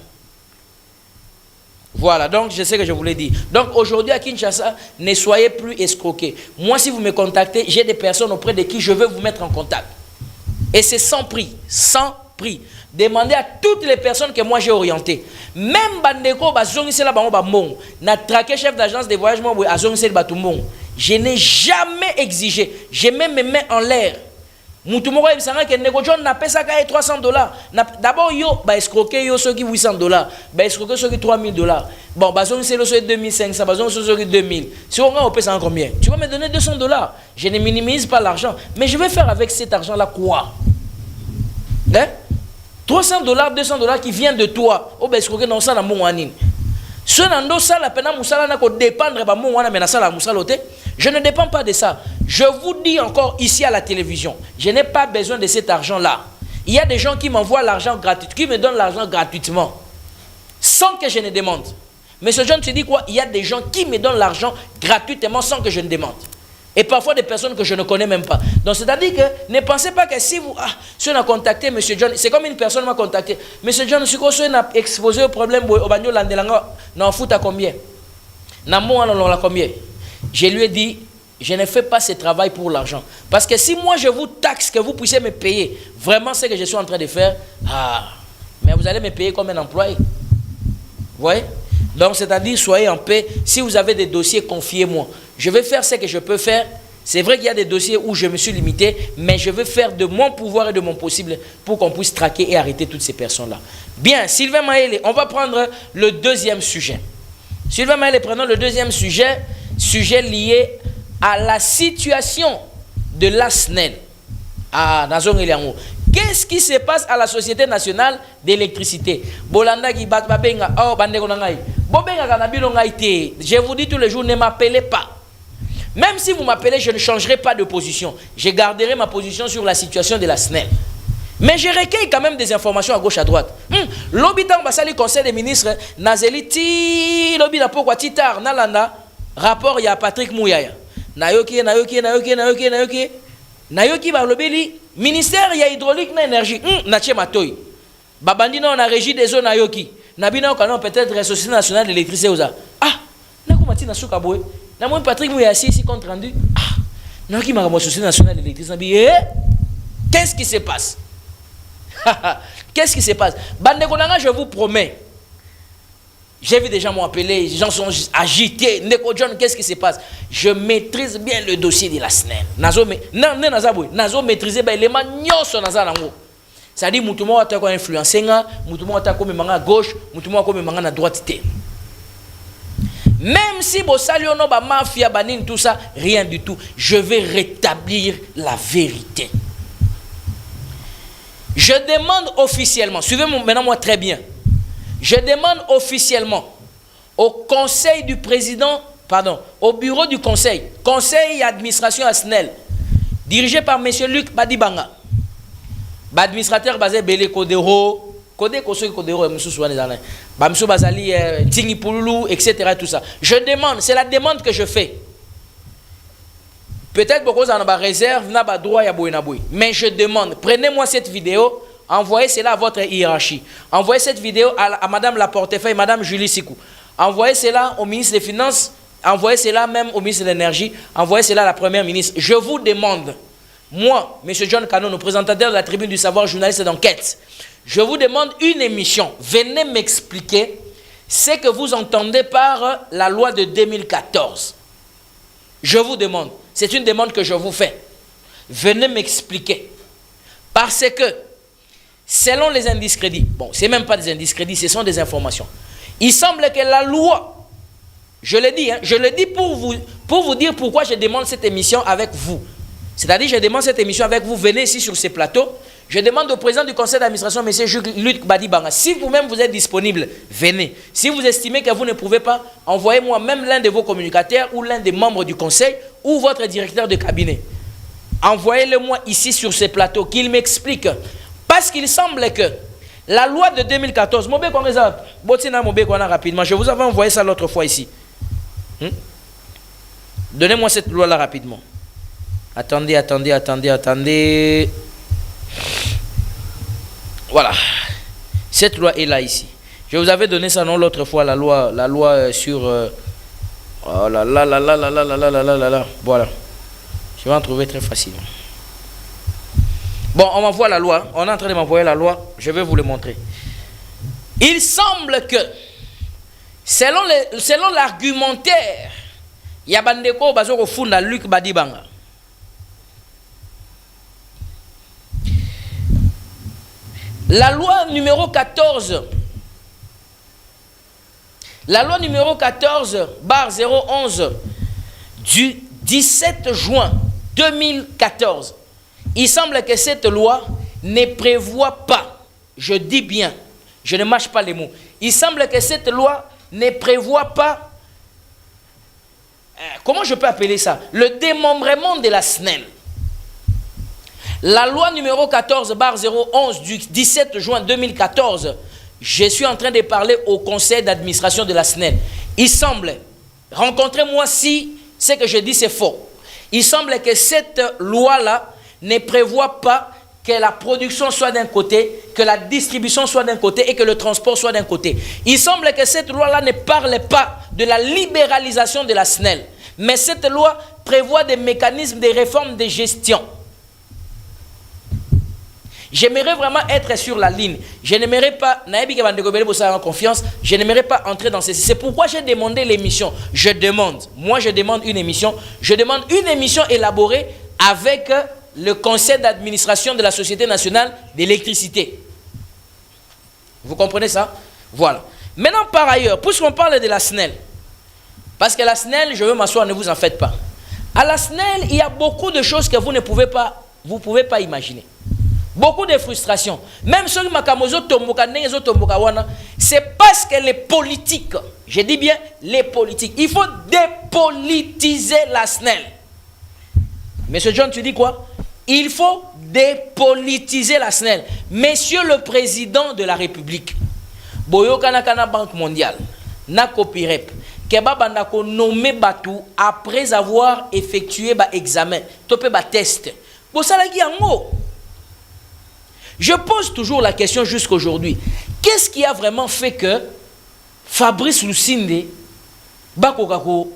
Voilà, donc je sais que je vous l'ai dit. Donc aujourd'hui à Kinshasa, ne soyez plus escroqués. Moi si vous me contactez, j'ai des personnes auprès de qui je veux vous mettre en contact. Et c'est sans prix, sans prix. Demandez à toutes les personnes que moi j'ai orientées. Même Bandeko, na traqué chef d'agence de voyage, je n'ai jamais exigé. J'ai même mes mains en l'air. Moutoumoro Ibsanga que Nego John n'a pas ça $300. D'abord yo ba escroquer yo ceux qui $800, ba escroquer ceux qui $3000. Bon, bazon c'est le ceux 2500, bazon ceux qui 2000. Si on a ça en combien? Tu vas me donner $200. Je ne minimise pas l'argent, mais je vais faire avec cet argent là quoi? Hein? $300, $200 qui viennent de toi. Oh ben escroquer non ça na mon anine. Ce nando ça la peine musala na ko dépendre ba mon wana mais na ça la musalote. Je ne dépends pas de ça. Je vous dis encore ici à la télévision, je n'ai pas besoin de cet argent-là. Il y a des gens qui m'envoient l'argent gratuitement, qui me donnent l'argent gratuitement, sans que je ne demande. Monsieur John, tu dis quoi? Il y a des gens qui me donnent l'argent gratuitement sans que je ne demande. Et parfois des personnes que je ne connais même pas. Donc c'est-à-dire que ne pensez pas que si vous... si on a contacté Monsieur John, c'est comme une personne m'a contacté. Monsieur John, si on a exposé au problème, au bagno landelanga, n'en fout à combien? N'a moi on combien? Je lui ai dit, je ne fais pas ce travail pour l'argent. Parce que si moi je vous taxe que vous puissiez me payer vraiment ce que je suis en train de faire, mais vous allez me payer comme un employé. Vous voyez? Donc c'est-à-dire, soyez en paix. Si vous avez des dossiers, confiez-moi. Je vais faire ce que je peux faire. C'est vrai qu'il y a des dossiers où je me suis limité, mais je vais faire de mon pouvoir et de mon possible pour qu'on puisse traquer et arrêter toutes ces personnes-là. Bien, Sylvain Maëlé, on va prendre le deuxième sujet. Sylvain Maëlé, prenons le deuxième sujet lié à la situation de la SNEL. Qu'est-ce qui se passe à la Société nationale d'électricité? Je vous dis tous les jours, ne m'appelez pas. Même si vous m'appelez, je ne changerai pas de position. Je garderai ma position sur la situation de la SNEL. Mais je recueille quand même des informations à gauche, à droite. L'hôpital Bassali, conseil des ministres, Nazeli, l'hôpital pourquoi Titar, Nalanda, rapport, il y a Patrick Mouyaya. Nayoki, Balobeli, ministère, il y a hydraulique, na énergie. Nache Matoy. Babandino, on a régi des zones Nayoki. Nabina, on a peut-être la Société nationale d'électricité. Nakomati Nasuka Boy. Namon Patrick Mouyaya, ici, compte rendu. Nayoki, ma Société nationale d'électricité. Qu'est-ce qui se passe? Qu'est-ce qui se passe? Bandekonanga, je vous promets. J'ai vu des gens m'appeler, les gens sont agités. Neko John, qu'est-ce qui se passe? Je maîtrise bien le dossier de la SNEL. Nazo maîtriser les manios nazango. C'est-à-dire mutumo atako influencer nga, mutumo atako memanga à gauche, mutumo atako memanga à droite. Même si bosaliono ba mafia banine tout ça, rien du tout. Je vais rétablir la vérité. Je demande officiellement, suivez-moi maintenant moi très bien. Je demande officiellement au conseil du président, pardon, au bureau du conseil et administration à SNEL, dirigé par M. Luc Badibanga, administrateur basé Belé Kodero, Kodero, M. Bazali, Tingi Pouloulou, etc. Tout ça. Je demande, c'est la demande que je fais. Peut-être beaucoup en a réserve, n'a pas droit à Boinaboui. Mais je demande, prenez-moi cette vidéo. Envoyez cela à votre hiérarchie. Envoyez cette vidéo à Madame la portefeuille, Madame Julie Sikou. Envoyez cela au ministre des Finances. Envoyez cela même au ministre de l'Énergie. Envoyez cela à la Première ministre. Je vous demande, moi, M. John Canon, présentateur de la Tribune du Savoir, journaliste d'enquête, Je vous demande une émission. Venez m'expliquer ce que vous entendez par la loi de 2014. Je vous demande. C'est une demande que je vous fais. Venez m'expliquer. Parce que, selon les indiscrédits, bon, ce n'est même pas des indiscrédits, ce sont des informations. Il semble que la loi, je le dis, je le dis pour vous dire pourquoi je demande cette émission avec vous. C'est-à-dire, je demande cette émission avec vous, venez ici sur ces plateaux. Je demande au président du conseil d'administration, M. Luc Badibanga, si vous-même vous êtes disponible, venez. Si vous estimez que vous ne pouvez pas, envoyez-moi même l'un de vos communicateurs ou l'un des membres du conseil ou votre directeur de cabinet. Envoyez-le-moi ici sur ces plateaux, qu'il m'explique. Parce qu'il semble que la loi de 2014, rapidement, je vous avais envoyé ça l'autre fois ici. Donnez-moi cette loi-là rapidement. Attendez. Voilà. Cette loi est là ici. Je vous avais donné ça non l'autre fois, la loi sur... oh là là là là là là là là là là là. Voilà. Je vais en trouver très facilement. Bon, on m'envoie la loi. On est en train de m'envoyer la loi. Je vais vous le montrer. Il semble que, selon l'argumentaire, il y a Bandeko Bazoko Funda Luc Badibanga. La loi numéro 14, /011 du 17 juin 2014, il semble que cette loi ne prévoit pas, je dis bien, je ne mâche pas les mots, il semble que cette loi ne prévoit pas, comment je peux appeler ça, le démembrement de la SNEL. La loi numéro 14 /011 du 17 juin 2014, je suis en train de parler au conseil d'administration de la SNEL. Il semble, rencontrez-moi si ce que je dis c'est faux. Il semble que cette loi-là ne prévoit pas que la production soit d'un côté, que la distribution soit d'un côté et que le transport soit d'un côté. Il semble que cette loi-là ne parle pas de la libéralisation de la SNEL. Mais cette loi prévoit des mécanismes de réforme de gestion. J'aimerais vraiment être sur la ligne. Je n'aimerais pas, confiance, je n'aimerais pas entrer dans ceci. C'est pourquoi j'ai demandé l'émission. Je demande une émission. Je demande une émission élaborée avec le conseil d'administration de la Société nationale d'électricité. Vous comprenez ça? Voilà. Maintenant, par ailleurs, puisqu'on parle de la SNEL, parce que la SNEL, je veux m'asseoir, ne vous en faites pas. À la SNEL, il y a beaucoup de choses que vous ne pouvez pas imaginer. Beaucoup de frustrations. Même ceux qui c'est parce que les politiques, je dis bien les politiques, il faut dépolitiser la SNEL. Monsieur John, tu dis quoi? Il faut dépolitiser la SNEL. Monsieur le président de la République, Boyo Kanakana Banque mondiale, na copirep, Keba Bandako nommé Batou après avoir effectué ba examen, topé ba test. Bosalagi yango. Je pose toujours la question jusqu'aujourd'hui. Qu'est-ce qui a vraiment fait que Fabrice Lucinde Bakokako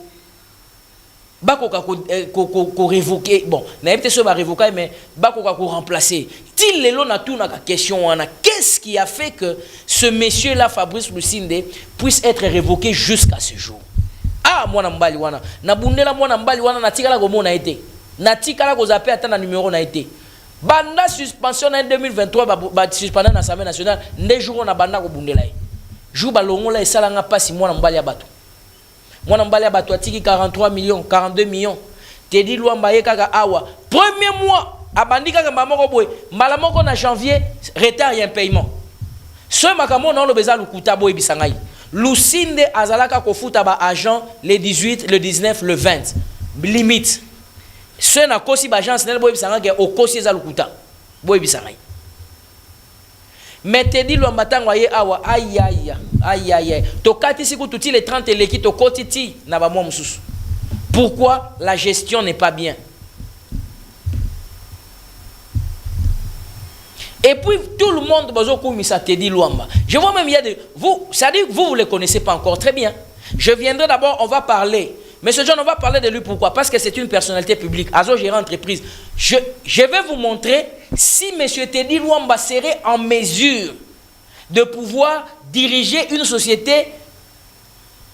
révoqué, bon, n'a pas été révoqué, mais Bakokako remplacé. Til lelo na tout na question ana. Qu'est-ce qui a fait que ce monsieur-là, Fabrice Lucinde, puisse être révoqué jusqu'à ce jour? Ah, moi nambali wana. Na bundela moi nambali wana na tikala ko mona été. Na tikala ko zappé atana numéro na été. Banda suspension en 2023 ba suspendre na Assemblée nationale ndé jour na banda ko bundela. Jour ba longola esalanga pasi moi nambali ya bato. Moi nambali ya bato atiki 43 millions, 42 millions. Tedi Luamba ye kaka awa. Premier mois abandi kaka mamoko boy, mbala moko na janvier retard ya paiement. Ce makamo na lo beza lukuta boy bisangai. Lucinde azalaka kofuta ba agent le 18, le 19, le 20. Limite. Ce na kosi ba agence nel boy bisanga ke okosi za lukuta. Boy bisangai. Mais Tedi Luamba tangwaye awa aïe. Tokati siku tuti les 30 leki to kotiti na ba mwa mususu. Pourquoi la gestion n'est pas bien? Et puis tout le monde Tedi Luamba. Je vois même il y a des vous, c'est-à-dire vous le connaissez pas encore très bien. Je viendrai d'abord, on va parler. Monsieur John, on va parler de lui pourquoi? Parce que c'est une personnalité publique, Azo gérant entreprise. Je vais vous montrer si M. Teddy Luamba serait en mesure de pouvoir diriger une société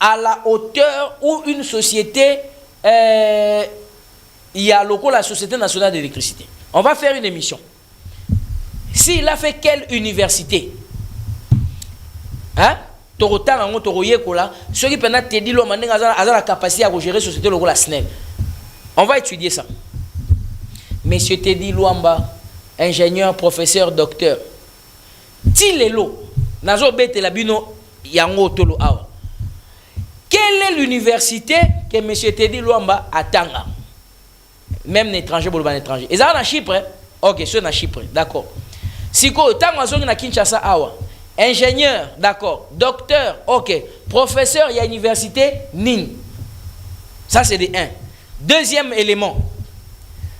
à la hauteur ou une société, il y a la Société nationale d'électricité. On va faire une émission. S'il a fait quelle université? Hein? Ceux qui peuvent Teddy Luamba a la capacité à gérer la société la SNEL. On va étudier ça. Monsieur Teddy Luamba, ingénieur, professeur, docteur. Tilelo, nazo bete la bino yango tolo awa. Quelle est l'université que monsieur Teddy Luamba attend? Même étranger, pour le étranger. Et ça, en Chypre? Ok, c'est en Chypre, d'accord. Si vous avez na Kinshasa awa, ingénieur, d'accord. Docteur, ok. Professeur, il y a université, Ning. Ça, c'est des 1. Deuxième élément.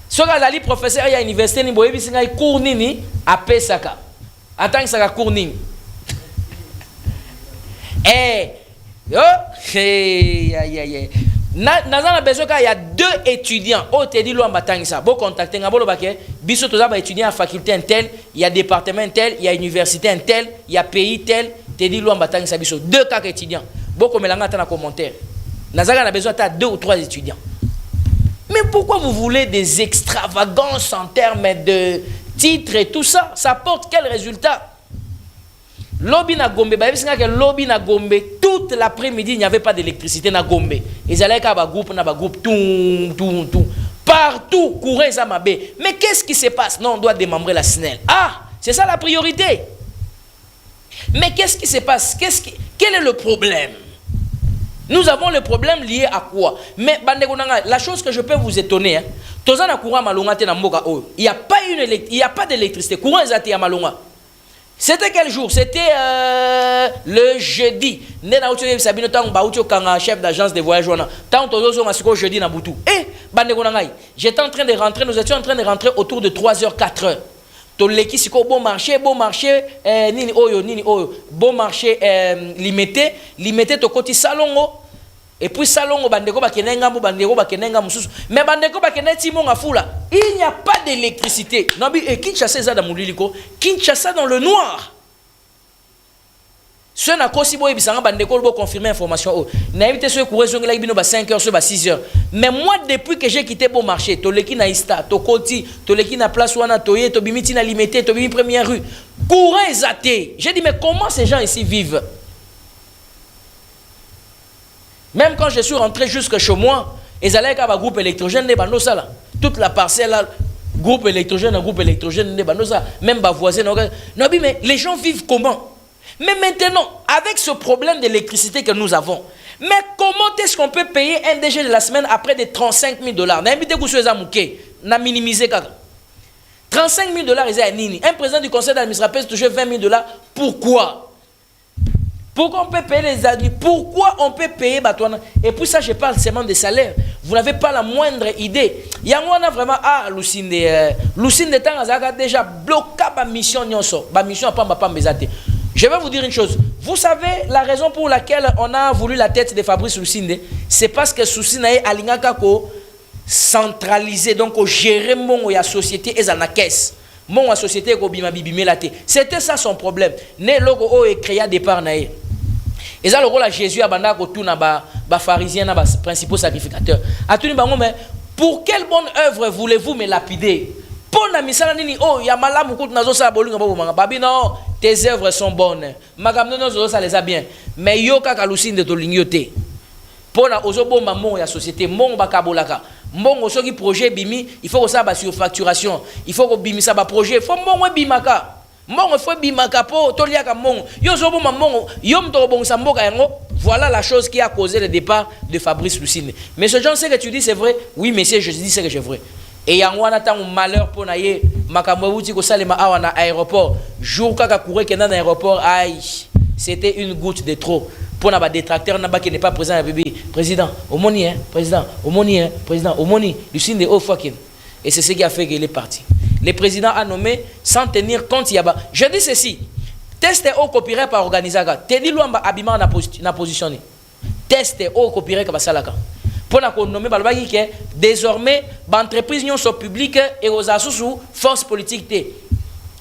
Si vous avez professeur, il y a université, Ning, vous avez cours Nini à Pesaka. Attends que ça va cours Ning. Nazana besoin qu'il y a 2 étudiants. Oh, Teddy Luamba tangisa. Bon contacter ngabolo baké. Biso toza ba étudiant à faculté tel, il y a département tel, il y a université tel, il y a pays tel. Teddy Luamba tangisa biso 2 cas étudiants. Bon comme melanga ta na commentaire. Nazana a besoin de 2 ou 3 étudiants. Mais pourquoi vous voulez des extravagances en termes de titres et tout ça? Ça porte quel résultat? Lobby na Gombe, lobby na Gombe, toute l'après-midi, il n'y avait pas d'électricité na Gombe. Ils allaient à groupe, tout. Partout, courir ça mabé. Mais qu'est-ce qui se passe? Non, on doit démembrer la SNEL. Ah, c'est ça la priorité. Mais qu'est-ce qui se passe? Quel est le problème? Nous avons le problème lié à quoi? Mais la chose que je peux vous étonner, hein, il n'y a pas d'électricité. Courant est à Malonga. C'était quel jour? C'était le jeudi. Chef d'agence de voyage. Jeudi j'étais en train de rentrer, nous étions en train de rentrer autour de 3h, 4h. Toleki siko bon marché, nini oyo, bon marché limité to koti salongo. Et puis salongo bandeko bakenenga mo bandeko bakenenga mususu. Mais bandeko bakeneti mo ngafula. Il n'y a pas d'électricité. Nabi et Kinshasa za da muliliko, Kinshasa dans le noir. Ce na kosi boy bisanga bandeko bo confirmer information. Na évité ce courir zonga bino ba 5h sur ba 6h. Mais moi depuis que j'ai quitté bon marché, toleki na ista, to koti, toleki na place wana toye, to bimiti na limité, to bimi première rue. Courant zaté. J'ai dit mais comment ces gens ici vivent? Même quand je suis rentré jusque chez moi, ils allaient avec un groupe électrogène, toute la parcelle, là, groupe électrogène, même ma voisine. Non, mais les gens vivent comment? Mais maintenant, avec ce problème d'électricité que nous avons, mais comment est-ce qu'on peut payer un DG de la semaine après des 35 000 $? On a minimisé. 35 000 $, ils ont nini. Un président du conseil d'administration peut toucher 20 000 $. Pourquoi? Pourquoi on peut payer les admis? Pourquoi on peut payer Batouana? Et puis ça, je parle seulement des salaires. Vous n'avez pas la moindre idée. Il y a vraiment Lucine de temps a déjà bloqué ma mission. Je vais vous dire une chose. Vous savez la raison pour laquelle on a voulu la tête de Fabrice Lucinde? C'est parce que Lucinde a alingakako centralisé, donc gérer la société et la caisse. Mon société c'était ça son problème. Ne logo est créé départ naé. Et ça le rôle à Jésus abanda ko tout na ba pharisiens na ba principaux sacrificateurs. Atuni bango mais pour quelle bonne œuvre voulez-vous me lapider? Pour na misala nini oh ya malamu ko nazo sa bolinga bo manga babi non tes œuvres sont bonnes. Magamno no ça les a bien. Mais yo kaka lusinde to lingyote. Pour na ozo bomba mon ya société mon bakabolaka. Mon soki projet bimi, il faut que ça ba surfacturation. Il faut que bimi ça ba projet. Faut mon bimaka. Mon faut bimaka po toliaka mon. Yo zo bomba mon, yom to bon samboka yango. Voilà la chose qui a causé le départ de Fabrice Lucine. Mais ce genre, ce que tu dis, c'est vrai? Oui, monsieur, je dis ce que c'est vrai. Et yango on attend un malheur pour naie makambo wuti ko salema awana aéroport. Jour kaka courir que dans l'aéroport, aïe, c'était une goutte de trop. Pour na ba détracteur na ba qui n'est pas présent à bébé. Président, Omoni hein, président, Omoni hein, président, Omoni, Lucine de fucking. Et c'est ce qui a fait qu'il est parti. Le président a nommé sans tenir compte yaba. Je dis ceci. Test au copyright par organisateur. Teddy Luamba abima na positionné. Test au copyright ka basalaka. Pour la nommer balbaki que désormais l'entreprise sont publique et aux sous force politique.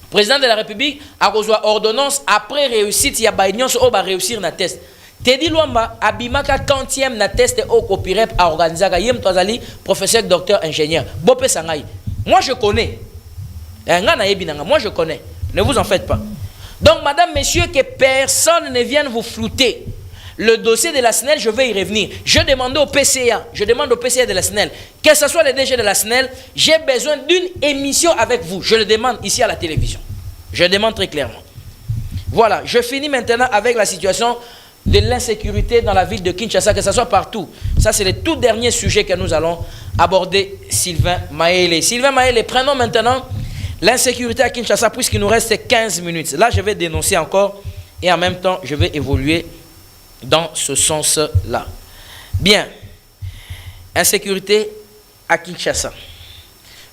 Président de la République a reçu ordonnance après réussite il y a ba union au ba réussir na test. Tedi Luamba abimaka 40e na test au copirep a organisé yem tozali professeur docteur ingénieur. Bopé sangai. Moi je connais. Moi je connais. Ne vous en faites pas. Donc madame, messieurs, que personne ne vienne vous flouter. Le dossier de la SNEL, je vais y revenir. Je demande au PCA de la SNEL, que ce soit le DG de la SNEL, j'ai besoin d'une émission avec vous. Je le demande ici à la télévision. Je le demande très clairement. Voilà, je finis maintenant avec la situation de l'insécurité dans la ville de Kinshasa, que ce soit partout. Ça, c'est le tout dernier sujet que nous allons aborder, Sylvain Maëlé. Sylvain Maëlé, prenons maintenant l'insécurité à Kinshasa, puisqu'il nous reste 15 minutes. Là, je vais dénoncer encore et en même temps, je vais évoluer dans ce sens-là. Bien. Insécurité à Kinshasa.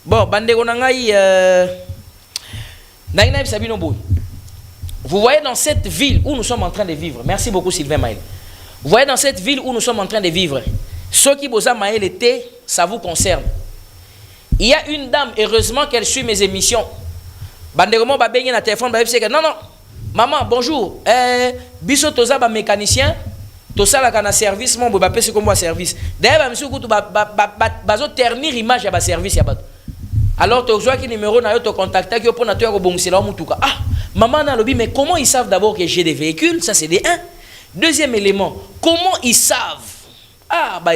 Bon, Bandego Nangai, vous voyez dans cette ville où nous sommes en train de vivre, merci beaucoup Sylvain Maël, vous voyez dans cette ville où nous sommes en train de vivre, ceux qui bosa Maël était, ça vous concerne. Il y a une dame, heureusement qu'elle suit mes émissions. Bandego mo ba bengi na téléphone, ba que non, maman, bonjour. Biso toza ba mécanicien, to sala kana service, mon ba pese comme service. D'ailleurs, monsieur Koutou bazo ternir image ya ba service ya bato. Alors tu as qui numéro na yo to contacter qui pour na to ko bongusela mutuka. Ah, maman na lobi, mais comment ils savent d'abord que j'ai des véhicules? Ça c'est des 1. Deuxième élément, comment ils savent? Ah, bah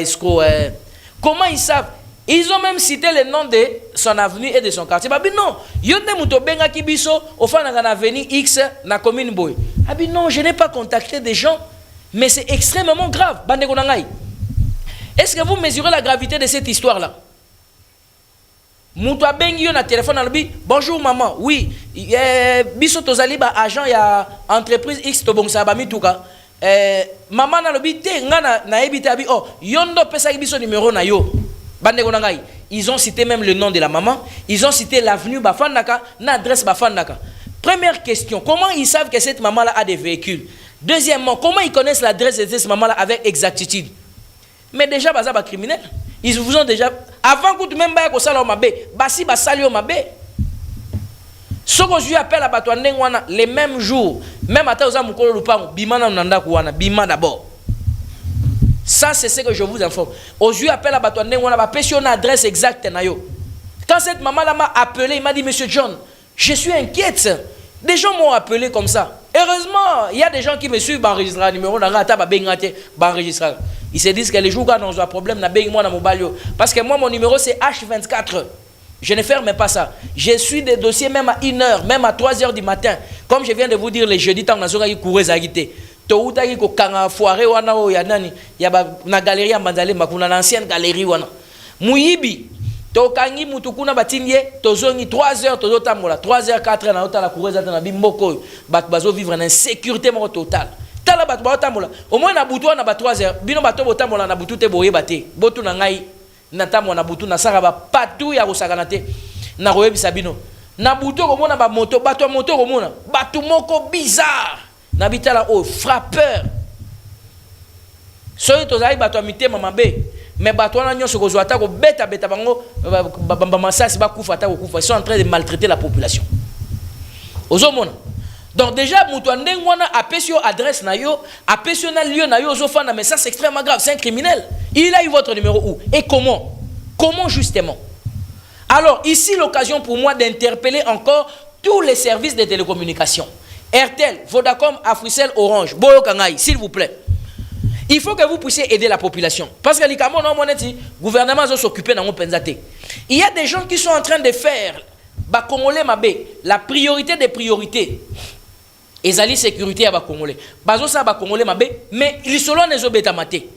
comment ils savent? Ils ont même cité le nom de son avenue et de son quartier. Bah non, yonde muto benga kibiso au fin na avenue X na commune boy. Ah non, je n'ai pas contacté des gens, mais c'est extrêmement grave. Bande konangai. Est-ce que vous mesurez la gravité de cette histoire là? Muto bengi yo na téléphone na lobi, bonjour maman. Oui, biso tozali ba agent ya entreprise X to bongsa ba mituka. Maman na lobi te nga na ebite abi oh, yondo pesa biso numéro na yo. Ils ont cité même le nom de la maman. Ils ont cité l'avenue Bafandaka, l'adresse Bafandaka. Première question, comment ils savent que cette maman-là a des véhicules? Deuxièmement, comment ils connaissent l'adresse de cette maman-là avec exactitude? Mais déjà, baza ba criminel. Ils vous ont déjà... Avant que tu même pas au mabé, basi ba sali au mabé. Ce que je appelle à Batouandengwana, les mêmes jours, même à Taouza Moukolo Lupang, Bimana Nanda Kouana, Bima d'abord. Ça, c'est ce que je vous informe. Aux yeux, appelle à Batouandeng, on a pas une adresse exacte. Quand cette maman-là m'a appelé, il m'a dit, Monsieur John, je suis inquiète. Des gens m'ont appelé comme ça. Heureusement, il y a des gens qui me suivent, enregistrent le numéro, ils se disent que les jours où on a un problème, parce que moi, mon numéro, c'est H24. Je ne ferme pas ça. Je suis des dossiers même à 1h, même à 3h du matin. Comme je viens de vous dire, les jeudis, tant qu'on a couru agité. Toutaki ko kanga foire wana o ya nani ya na galerie ya Mbanzale makuna na ancienne galerie wana muyibi to kangi mutukuna batinye tozongi 3h tozotamola 3h 4h na otala kureza na bimboko bat bazo vivre en insécurité mo totale tala bat baotamola au moins na butu na ba 3h bino bato botamola na butu te boye baté botu na ngai na tamola na butu na saka ba patu ya kosakana te na royebisa bino na butu ko mona ba moto bato moto ko mona batu moko bizarre. N'habitala au frappeur. Soyez tous aïe bateau amité mamabé. Mais bateau n'a nyonso ko zoata ko beta bango masasi ba kufa ta ko kufa. Ils sont en train de maltraiter la population. Ozomona. Donc déjà mutuandeng wana apesio adresse na yo, apesio na lieu na yo ozofana, mais ça c'est extrêmement grave, c'est un criminel. Il a eu votre numéro où et comment? Comment justement? Alors ici l'occasion pour moi d'interpeller encore tous les services de télécommunications. RTL, Vodacom, Africell, Orange, Boyo Kangai, s'il vous plaît. Il faut que vous puissiez aider la population. Parce que le gouvernement va s'occuper dans mon pensate. Il y a des gens qui sont en train de faire Congolais Mabé, la priorité des priorités. Et la sécurité à Congolais. Bazo ça Congolais Mabé, mais ils sont là les obétamatés.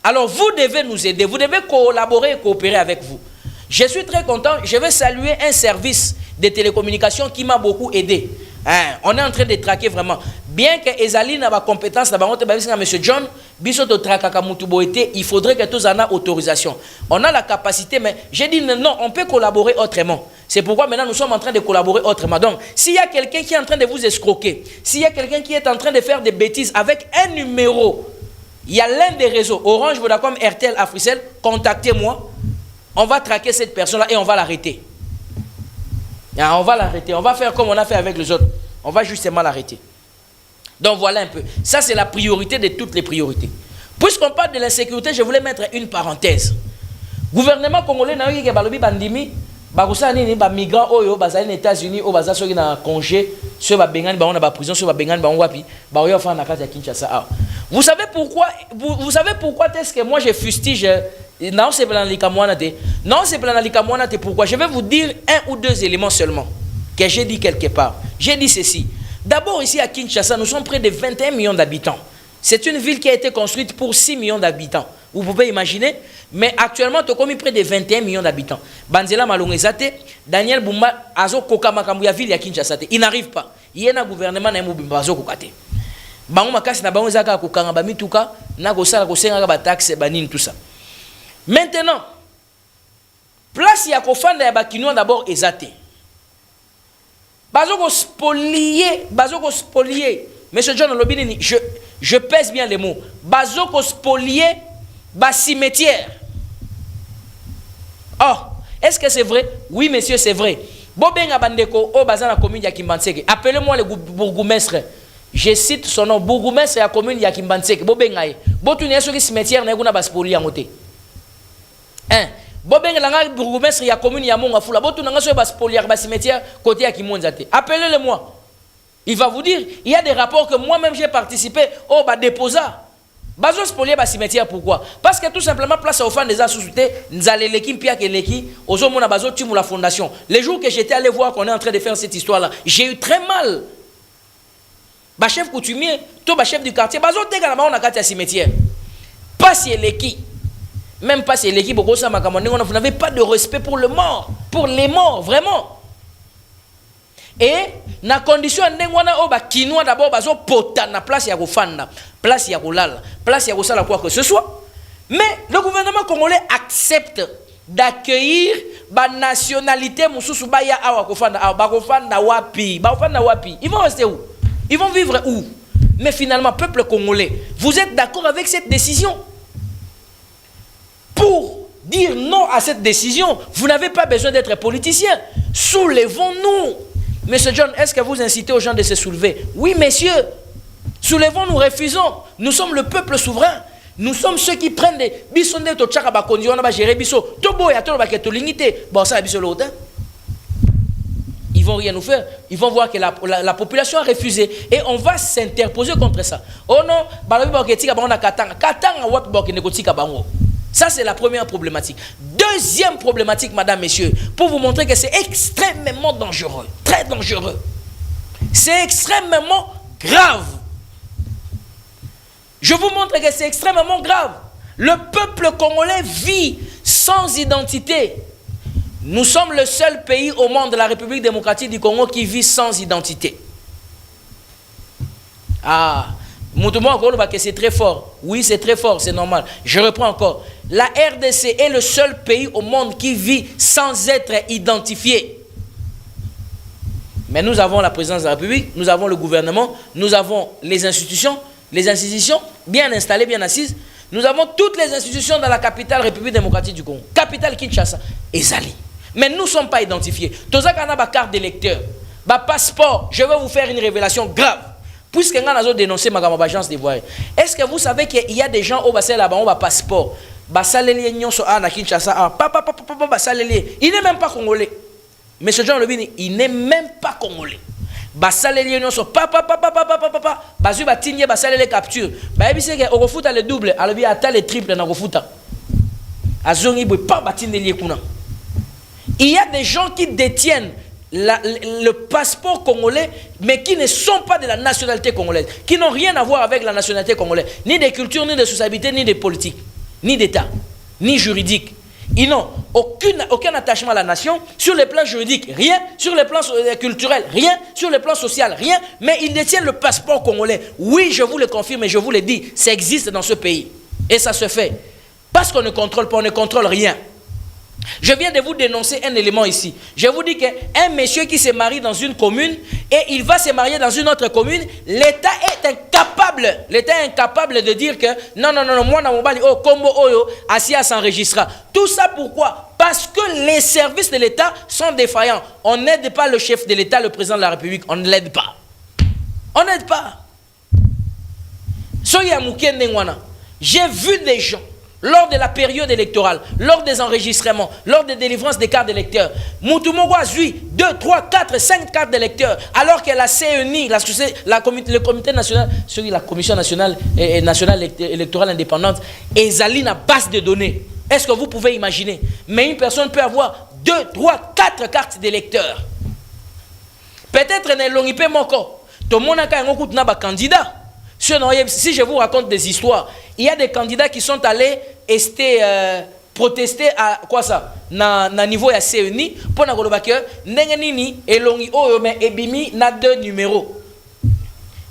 Alors vous devez nous aider, vous devez collaborer et coopérer avec vous. Je suis très content, je vais saluer un service de télécommunications qui m'a beaucoup aidé. On est en train de traquer vraiment. Bien que Ezali n'a pas compétence, Monsieur John, il faudrait que tous en aient autorisation. On a la capacité, mais j'ai dit non, on peut collaborer autrement. C'est pourquoi maintenant nous sommes en train de collaborer autrement. Donc, s'il y a quelqu'un qui est en train de vous escroquer, s'il y a quelqu'un qui est en train de faire des bêtises avec un numéro il y a l'un des réseaux, Orange, Vodacom, RTL, Africell, contactez-moi. On va traquer cette personne-là et on va l'arrêter. On va l'arrêter. On va faire comme on a fait avec les autres. On va justement l'arrêter. Donc voilà un peu. Ça, c'est la priorité de toutes les priorités. Puisqu'on parle de l'insécurité, je voulais mettre une parenthèse. Gouvernement congolais n'a eu que balobi bandimi, bakusa nini ba migrants oyo bazali aux États-Unis au bazali soki na congé, ceux ba bengani ba on a ba prison, ceux ba bengani ba on wapi, ba oyo fa na kati ya Kinshasa. Vous savez pourquoi est-ce que moi je fustige non c'est pas dans les Kamouanate. Non c'est pas dans les Kamouanate. Pourquoi? Je vais vous dire un ou deux éléments seulement que j'ai dit quelque part. J'ai dit ceci. D'abord ici à Kinshasa, nous sommes près de 21 millions d'habitants. C'est une ville qui a été construite pour 6 millions d'habitants. Vous pouvez imaginer. Mais actuellement, tu as commis près de 21 millions d'habitants. Banzela Malongezate, Daniel Bumba, Azo Kokamakambuya ville à Kinshasa. Il n'arrive pas. Il y a un gouvernement qui n'a pas Kokate. Bango makasi na bango zaka kokanga ba mituka na kosala kosenga ba taxe banine tout ça. Maintenant, place ya kofanda ya bakinois d'abord ezate. Bazoko spolier. Monsieur John Lobini, je pèse bien les mots. Bazoko spolier bas cimetière. Oh, est-ce que c'est vrai? Oui, monsieur, c'est vrai. Bobenga bandeko o bazana commune ya Kimbanseke. Appelez-moi le bourgmestre. Je cite son nom, bourgmestre ya commune ya Kimbanseke. Bobenga e. Botuni soki cimetière na kuna bas spolier ngote. Hein? Bobenga langa bourgmestre ya commune ya Monga Fula. Botuni nga so bas spolier bas cimetière côté ya Kimonzate. Appelez-le-moi. Il va vous dire, il y a des rapports que moi-même j'ai participé au déposa. Bazo spolier bas cimetière pourquoi? Parce que tout simplement place aux fans des associés, nzale l'équipe pia que l'équipe, aux hommes na bazo tumu la fondation. Les jours que j'étais allé voir qu'on est en train de faire cette histoire là, j'ai eu très mal. Ba chef coutumier, toi ba chef du quartier, bazo tega na ba on a kati cimetière. Pas si l'équipe. Même pas si l'équipe au ça makamone, vous n'avez pas de respect pour le mort, pour les morts vraiment. Et na condition ndengwana o ba kinwa d'abord bazo pota na place ya kofanda, place ya kolala, place ya kosala quoi que ce soit. Mais le gouvernement congolais accepte d'accueillir ba nationalité mususu ba ya awa kofanda, ba kofanda wapi, ba kofanda wapi. Ils vont rester où? Ils vont vivre où? Mais finalement peuple congolais, vous êtes d'accord avec cette décision? Pour dire non à cette décision, vous n'avez pas besoin d'être politicien. Soulevons-nous. Monsieur John, est-ce que vous incitez aux gens de se soulever? Oui, messieurs. Soulevons, nous refusons. Nous sommes le peuple souverain. Nous sommes ceux qui prennent des bisonde to tchaka ba kondi on va gérer biso. Tobo ya to ba ketolingité. Bon ça biso l'autre. Ils vont rien nous faire. Ils vont voir que la population a refusé et on va s'interposer contre ça. Oh non, balobi ba ketika ba on a katanga. Katanga wapi ba kenekotika bango. Ça, c'est la première problématique. Deuxième problématique, madame, messieurs, pour vous montrer que c'est extrêmement dangereux, très dangereux. C'est extrêmement grave. Je vous montre que c'est extrêmement grave. Le peuple congolais vit sans identité. Nous sommes le seul pays au monde de la République démocratique du Congo qui vit sans identité. Ah, c'est très fort. Oui, c'est très fort, c'est normal. Je reprends encore. La RDC est le seul pays au monde qui vit sans être identifié. Mais nous avons la présidence de la République, nous avons le gouvernement, nous avons les institutions bien installées, bien assises. Nous avons toutes les institutions dans la capitale République démocratique du Congo. Capitale Kinshasa, Ezali. Mais nous ne sommes pas identifiés. Tozaka na ba carte d'électeur, ba passeport. Je vais vous faire une révélation grave. Puisque nous avons dénoncé ma agence des voies. Est-ce que vous savez qu'il y a des gens au bassin là-bas, on va passeport. Basaleli nyonso na Kinshasa, il n'est même pas congolais. Monsieur John Lobini, il n'est même pas congolais. Basaleli nyonso bazu batinye basaleli capture. Ba ebise ke okofuta le double, alobi ata le triple na kofuta. Azongi boy pa batindeli kuna. Il y a des gens qui détiennent le passeport congolais, mais qui ne sont pas de la nationalité congolaise, qui n'ont rien à voir avec la nationalité congolaise, ni de culture, ni de sociabilité, ni de politique, ni d'État, ni juridique. Ils n'ont aucun attachement à la nation, sur le plan juridique, rien, sur le plan culturel, rien, sur le plan social, rien, mais ils détiennent le passeport congolais. Oui, je vous le confirme et je vous le dis, ça existe dans ce pays. Et ça se fait. Parce qu'on ne contrôle pas, on ne contrôle rien. Je viens de vous dénoncer un élément ici. Je vous dis qu'un monsieur qui se marie dans une commune et il va se marier dans une autre commune, l'État est est incapable de dire que non, moi, na mobali, oh, combo, oh, Asia s'enregistrera. Tout ça pourquoi? Parce que les services de l'État sont défaillants. On n'aide pas le chef de l'État, le président de la République. On ne l'aide pas. On n'aide pas. J'ai vu des gens, lors de la période électorale, lors des enregistrements, lors des délivrances des cartes d'électeurs, Moutoumogou a 2, 3, 4, 5 cartes d'électeurs, alors que la CNI, le comité national, la Commission nationale électorale indépendante, est na base de données. Est-ce que vous pouvez imaginer? Mais une personne peut avoir 2, 3, 4 cartes d'électeurs. Peut-être ne l'ongipé moko. Tout le monde a un candidat. Si je vous raconte des histoires, il y a des candidats qui sont allés protester à quoi ça? Na niveau ya CNI pour na koloba que ndengenini elongi oyo mais ebimi na 2 numéros.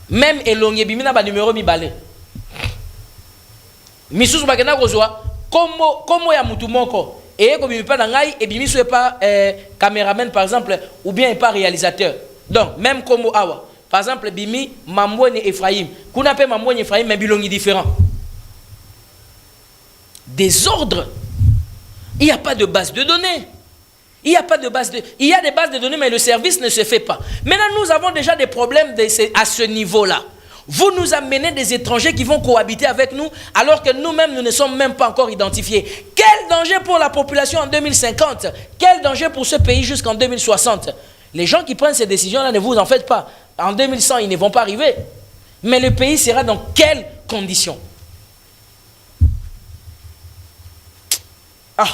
Même elongi ebimi na ba numéro mibale. Misusu bakena kozwa comme ya mutu moko et comme il pas na ngai ebimi so pas caméraman par exemple ou bien pas réalisateur. Donc même comme awa par exemple, Bimi, Mamouane Ephraim. Qu'on appelle Mamouane Ephraim, mais bilongi différent. Désordre. Il n'y a pas de base de données. Il y a des bases de données, mais le service ne se fait pas. Maintenant, nous avons déjà des problèmes à ce niveau-là. Vous nous amenez des étrangers qui vont cohabiter avec nous, alors que nous-mêmes, nous ne sommes même pas encore identifiés. Quel danger pour la population en 2050? Quel danger pour ce pays jusqu'en 2060? Les gens qui prennent ces décisions-là, ne vous en faites pas. En 2100, ils ne vont pas arriver. Mais le pays sera dans quelles conditions? Ah.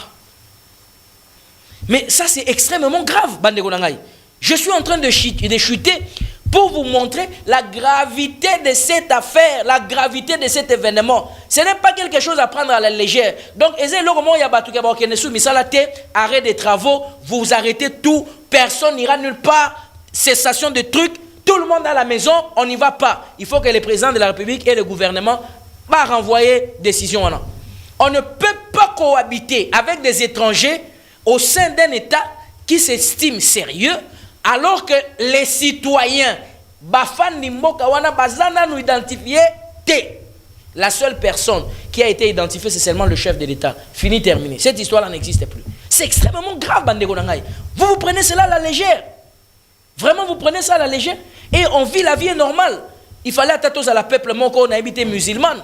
Mais ça, c'est extrêmement grave, Bande Gonangaï. Je suis en train de chuter pour vous montrer la gravité de cette affaire, la gravité de cet événement. Ce n'est pas quelque chose à prendre à la légère. Donc, arrêt des travaux, vous arrêtez tout, personne n'ira nulle part, cessation de trucs. Tout le monde à la maison, on n'y va pas. Il faut que le président de la République et le gouvernement renvoyer décision. On ne peut pas cohabiter avec des étrangers au sein d'un État qui s'estime sérieux, alors que les citoyens, la seule personne qui a été identifiée, c'est seulement le chef de l'État. Fini, terminé. Cette histoire-là n'existe plus. C'est extrêmement grave, Bandego Nangaï. Vous prenez cela à la légère. Vraiment, vous prenez ça à la légère. Et on vit la vie normale. Il fallait attaquer à la peuple moko, on a habité musulman.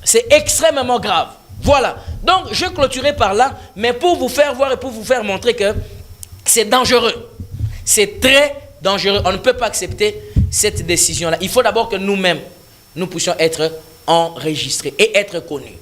C'est extrêmement grave. Voilà. Donc, je clôturerai par là, mais pour vous faire voir et pour vous faire montrer que c'est dangereux. C'est très dangereux. On ne peut pas accepter cette décision-là. Il faut d'abord que nous-mêmes, nous puissions être enregistrés et être connus.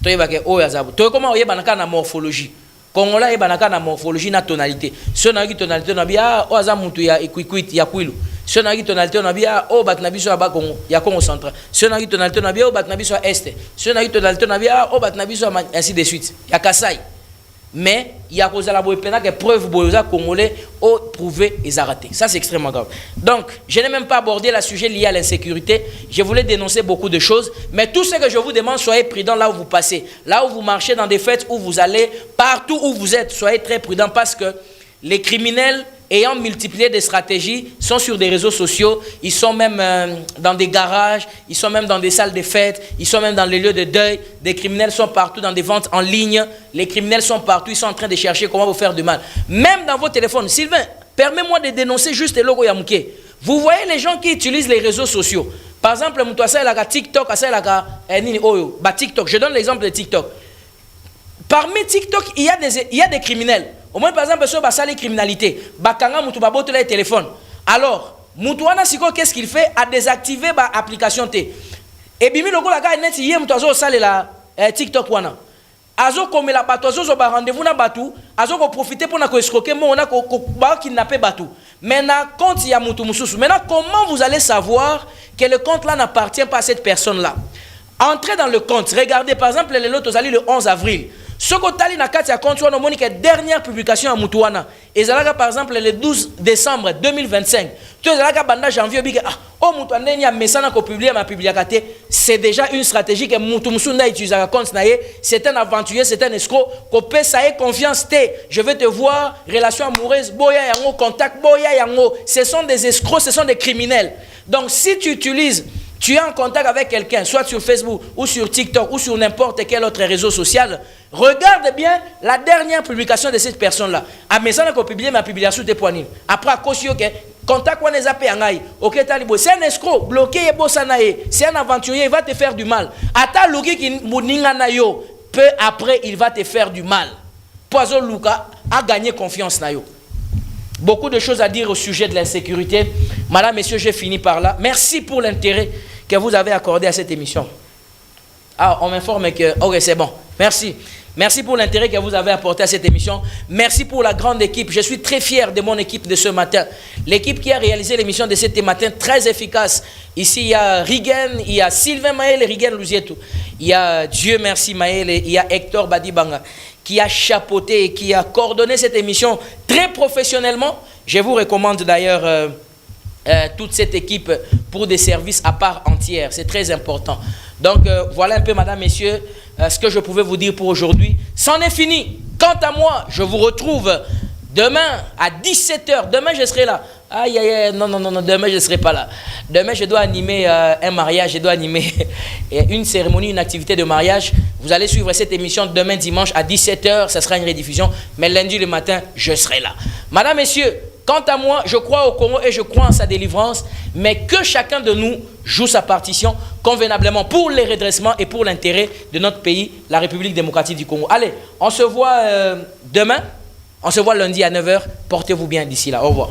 Comment on y a la morphologie? Congolais banaka na morphologie na tonalité. Si on a une tonalité na bia o azamutu ya ikuikuit ya kwilu. Si on a une tonalité na bia o bat na biso ya Congo ya Congo central. Si on a une tonalité na bia o bat na biso ya est. Si on a une tonalité na bia o bat na biso ainsi de suite. Ya Kasai. Mais il y a cause la boepena que preuve boyoza congolais au prouvé et raté. Ça c'est extrêmement grave. Donc, je n'ai même pas abordé le sujet lié à l'insécurité. Je voulais dénoncer beaucoup de choses, mais tout ce que je vous demande, soyez prudents là où vous passez, là où vous marchez dans des fêtes, où vous allez, partout où vous êtes, soyez très prudents parce que les criminels ayant multiplié des stratégies sont sur des réseaux sociaux, ils sont même dans des garages, ils sont même dans des salles de fêtes, ils sont même dans les lieux de deuil. Des criminels sont partout dans des ventes en ligne, les criminels sont partout, ils sont en train de chercher comment vous faire du mal. Même dans vos téléphones. Sylvain, permets-moi de dénoncer juste le logo Yamouké. Vous voyez les gens qui utilisent les réseaux sociaux. Par exemple, TikTok, TikTok. Je donne l'exemple de TikTok. Parmi TikTok, il y a des criminels. Au moins, par exemple, sur la criminalité, Bakanga Moutou Babote le téléphone. Alors, Moutouana Siko, qu'est-ce qu'il fait? A désactivé l'application T. Et bimi logo la gars net hier Moutouazo sale la TikTok wana. Azo comme la bateau, azo ba rendez-vous na batou, azo ko profiter pour na ko escroquer, on a ko ba kidnapper batou. Maintenant, compte ya Moutou Moussous. Maintenant, comment vous allez savoir que le compte là n'appartient pas à cette personne-là? Entrez dans le compte. Regardez, par exemple, les lotos le 11 avril. Ce que na kati ya compte wana moni que dernière publication à Moutouana et zalaka par exemple le 12 décembre 2025 tu zalaka banda janvier bika oh Moutouana ni a mesana ko publier ma publicité, c'est déjà une stratégie que Moutou Moussunda utilise à compte naie, c'est un aventurier, c'est un escroc ko pe ça est confiance té, je vais te voir, relation amoureuse boya yango, contact boya yango, ce sont des escrocs, ce sont des criminels. Donc, si tu utilises, tu es en contact avec quelqu'un, soit sur Facebook ou sur TikTok ou sur n'importe quel autre réseau social, regarde bien la dernière publication de cette personne-là. À maison, on a publié ma publication de poignée. Après, contact c'est un escroc, bloqué, c'est un aventurier, il va te faire du mal. Ata Luki qui peu après, il va te faire du mal. Poison Luka a gagné confiance na yo. Beaucoup de choses à dire au sujet de l'insécurité. Madame, messieurs, j'ai fini par là. Merci pour l'intérêt que vous avez accordé à cette émission. Ah, on m'informe que... Ok, c'est bon. Merci. Merci pour l'intérêt que vous avez apporté à cette émission. Merci pour la grande équipe. Je suis très fier de mon équipe de ce matin. L'équipe qui a réalisé l'émission de ce matin, très efficace. Ici, il y a Rigen, il y a Sylvain Maël et Rigen Louzietou. Il y a Dieu merci Maël et il y a Hector Badibanga qui a chapeauté et qui a coordonné cette émission très professionnellement. Je vous recommande d'ailleurs toute cette équipe pour des services à part entière. C'est très important. Donc, voilà un peu, madame, messieurs, ce que je pouvais vous dire pour aujourd'hui. C'en est fini. Quant à moi, je vous retrouve demain à 17 h. Demain, je serai là. Aïe, aïe, aïe, non, demain, je ne serai pas là. Demain, je dois animer un mariage, je dois animer une cérémonie, une activité de mariage. Vous allez suivre cette émission demain dimanche à 17 h. Ça sera une rediffusion. Mais lundi le matin, je serai là. Madame, messieurs, quant à moi, je crois au Congo et je crois en sa délivrance. Mais que chacun de nous joue sa partition convenablement pour les redressements et pour l'intérêt de notre pays, la République démocratique du Congo. Allez, on se voit demain. On se voit lundi à 9 h. Portez-vous bien d'ici là. Au revoir.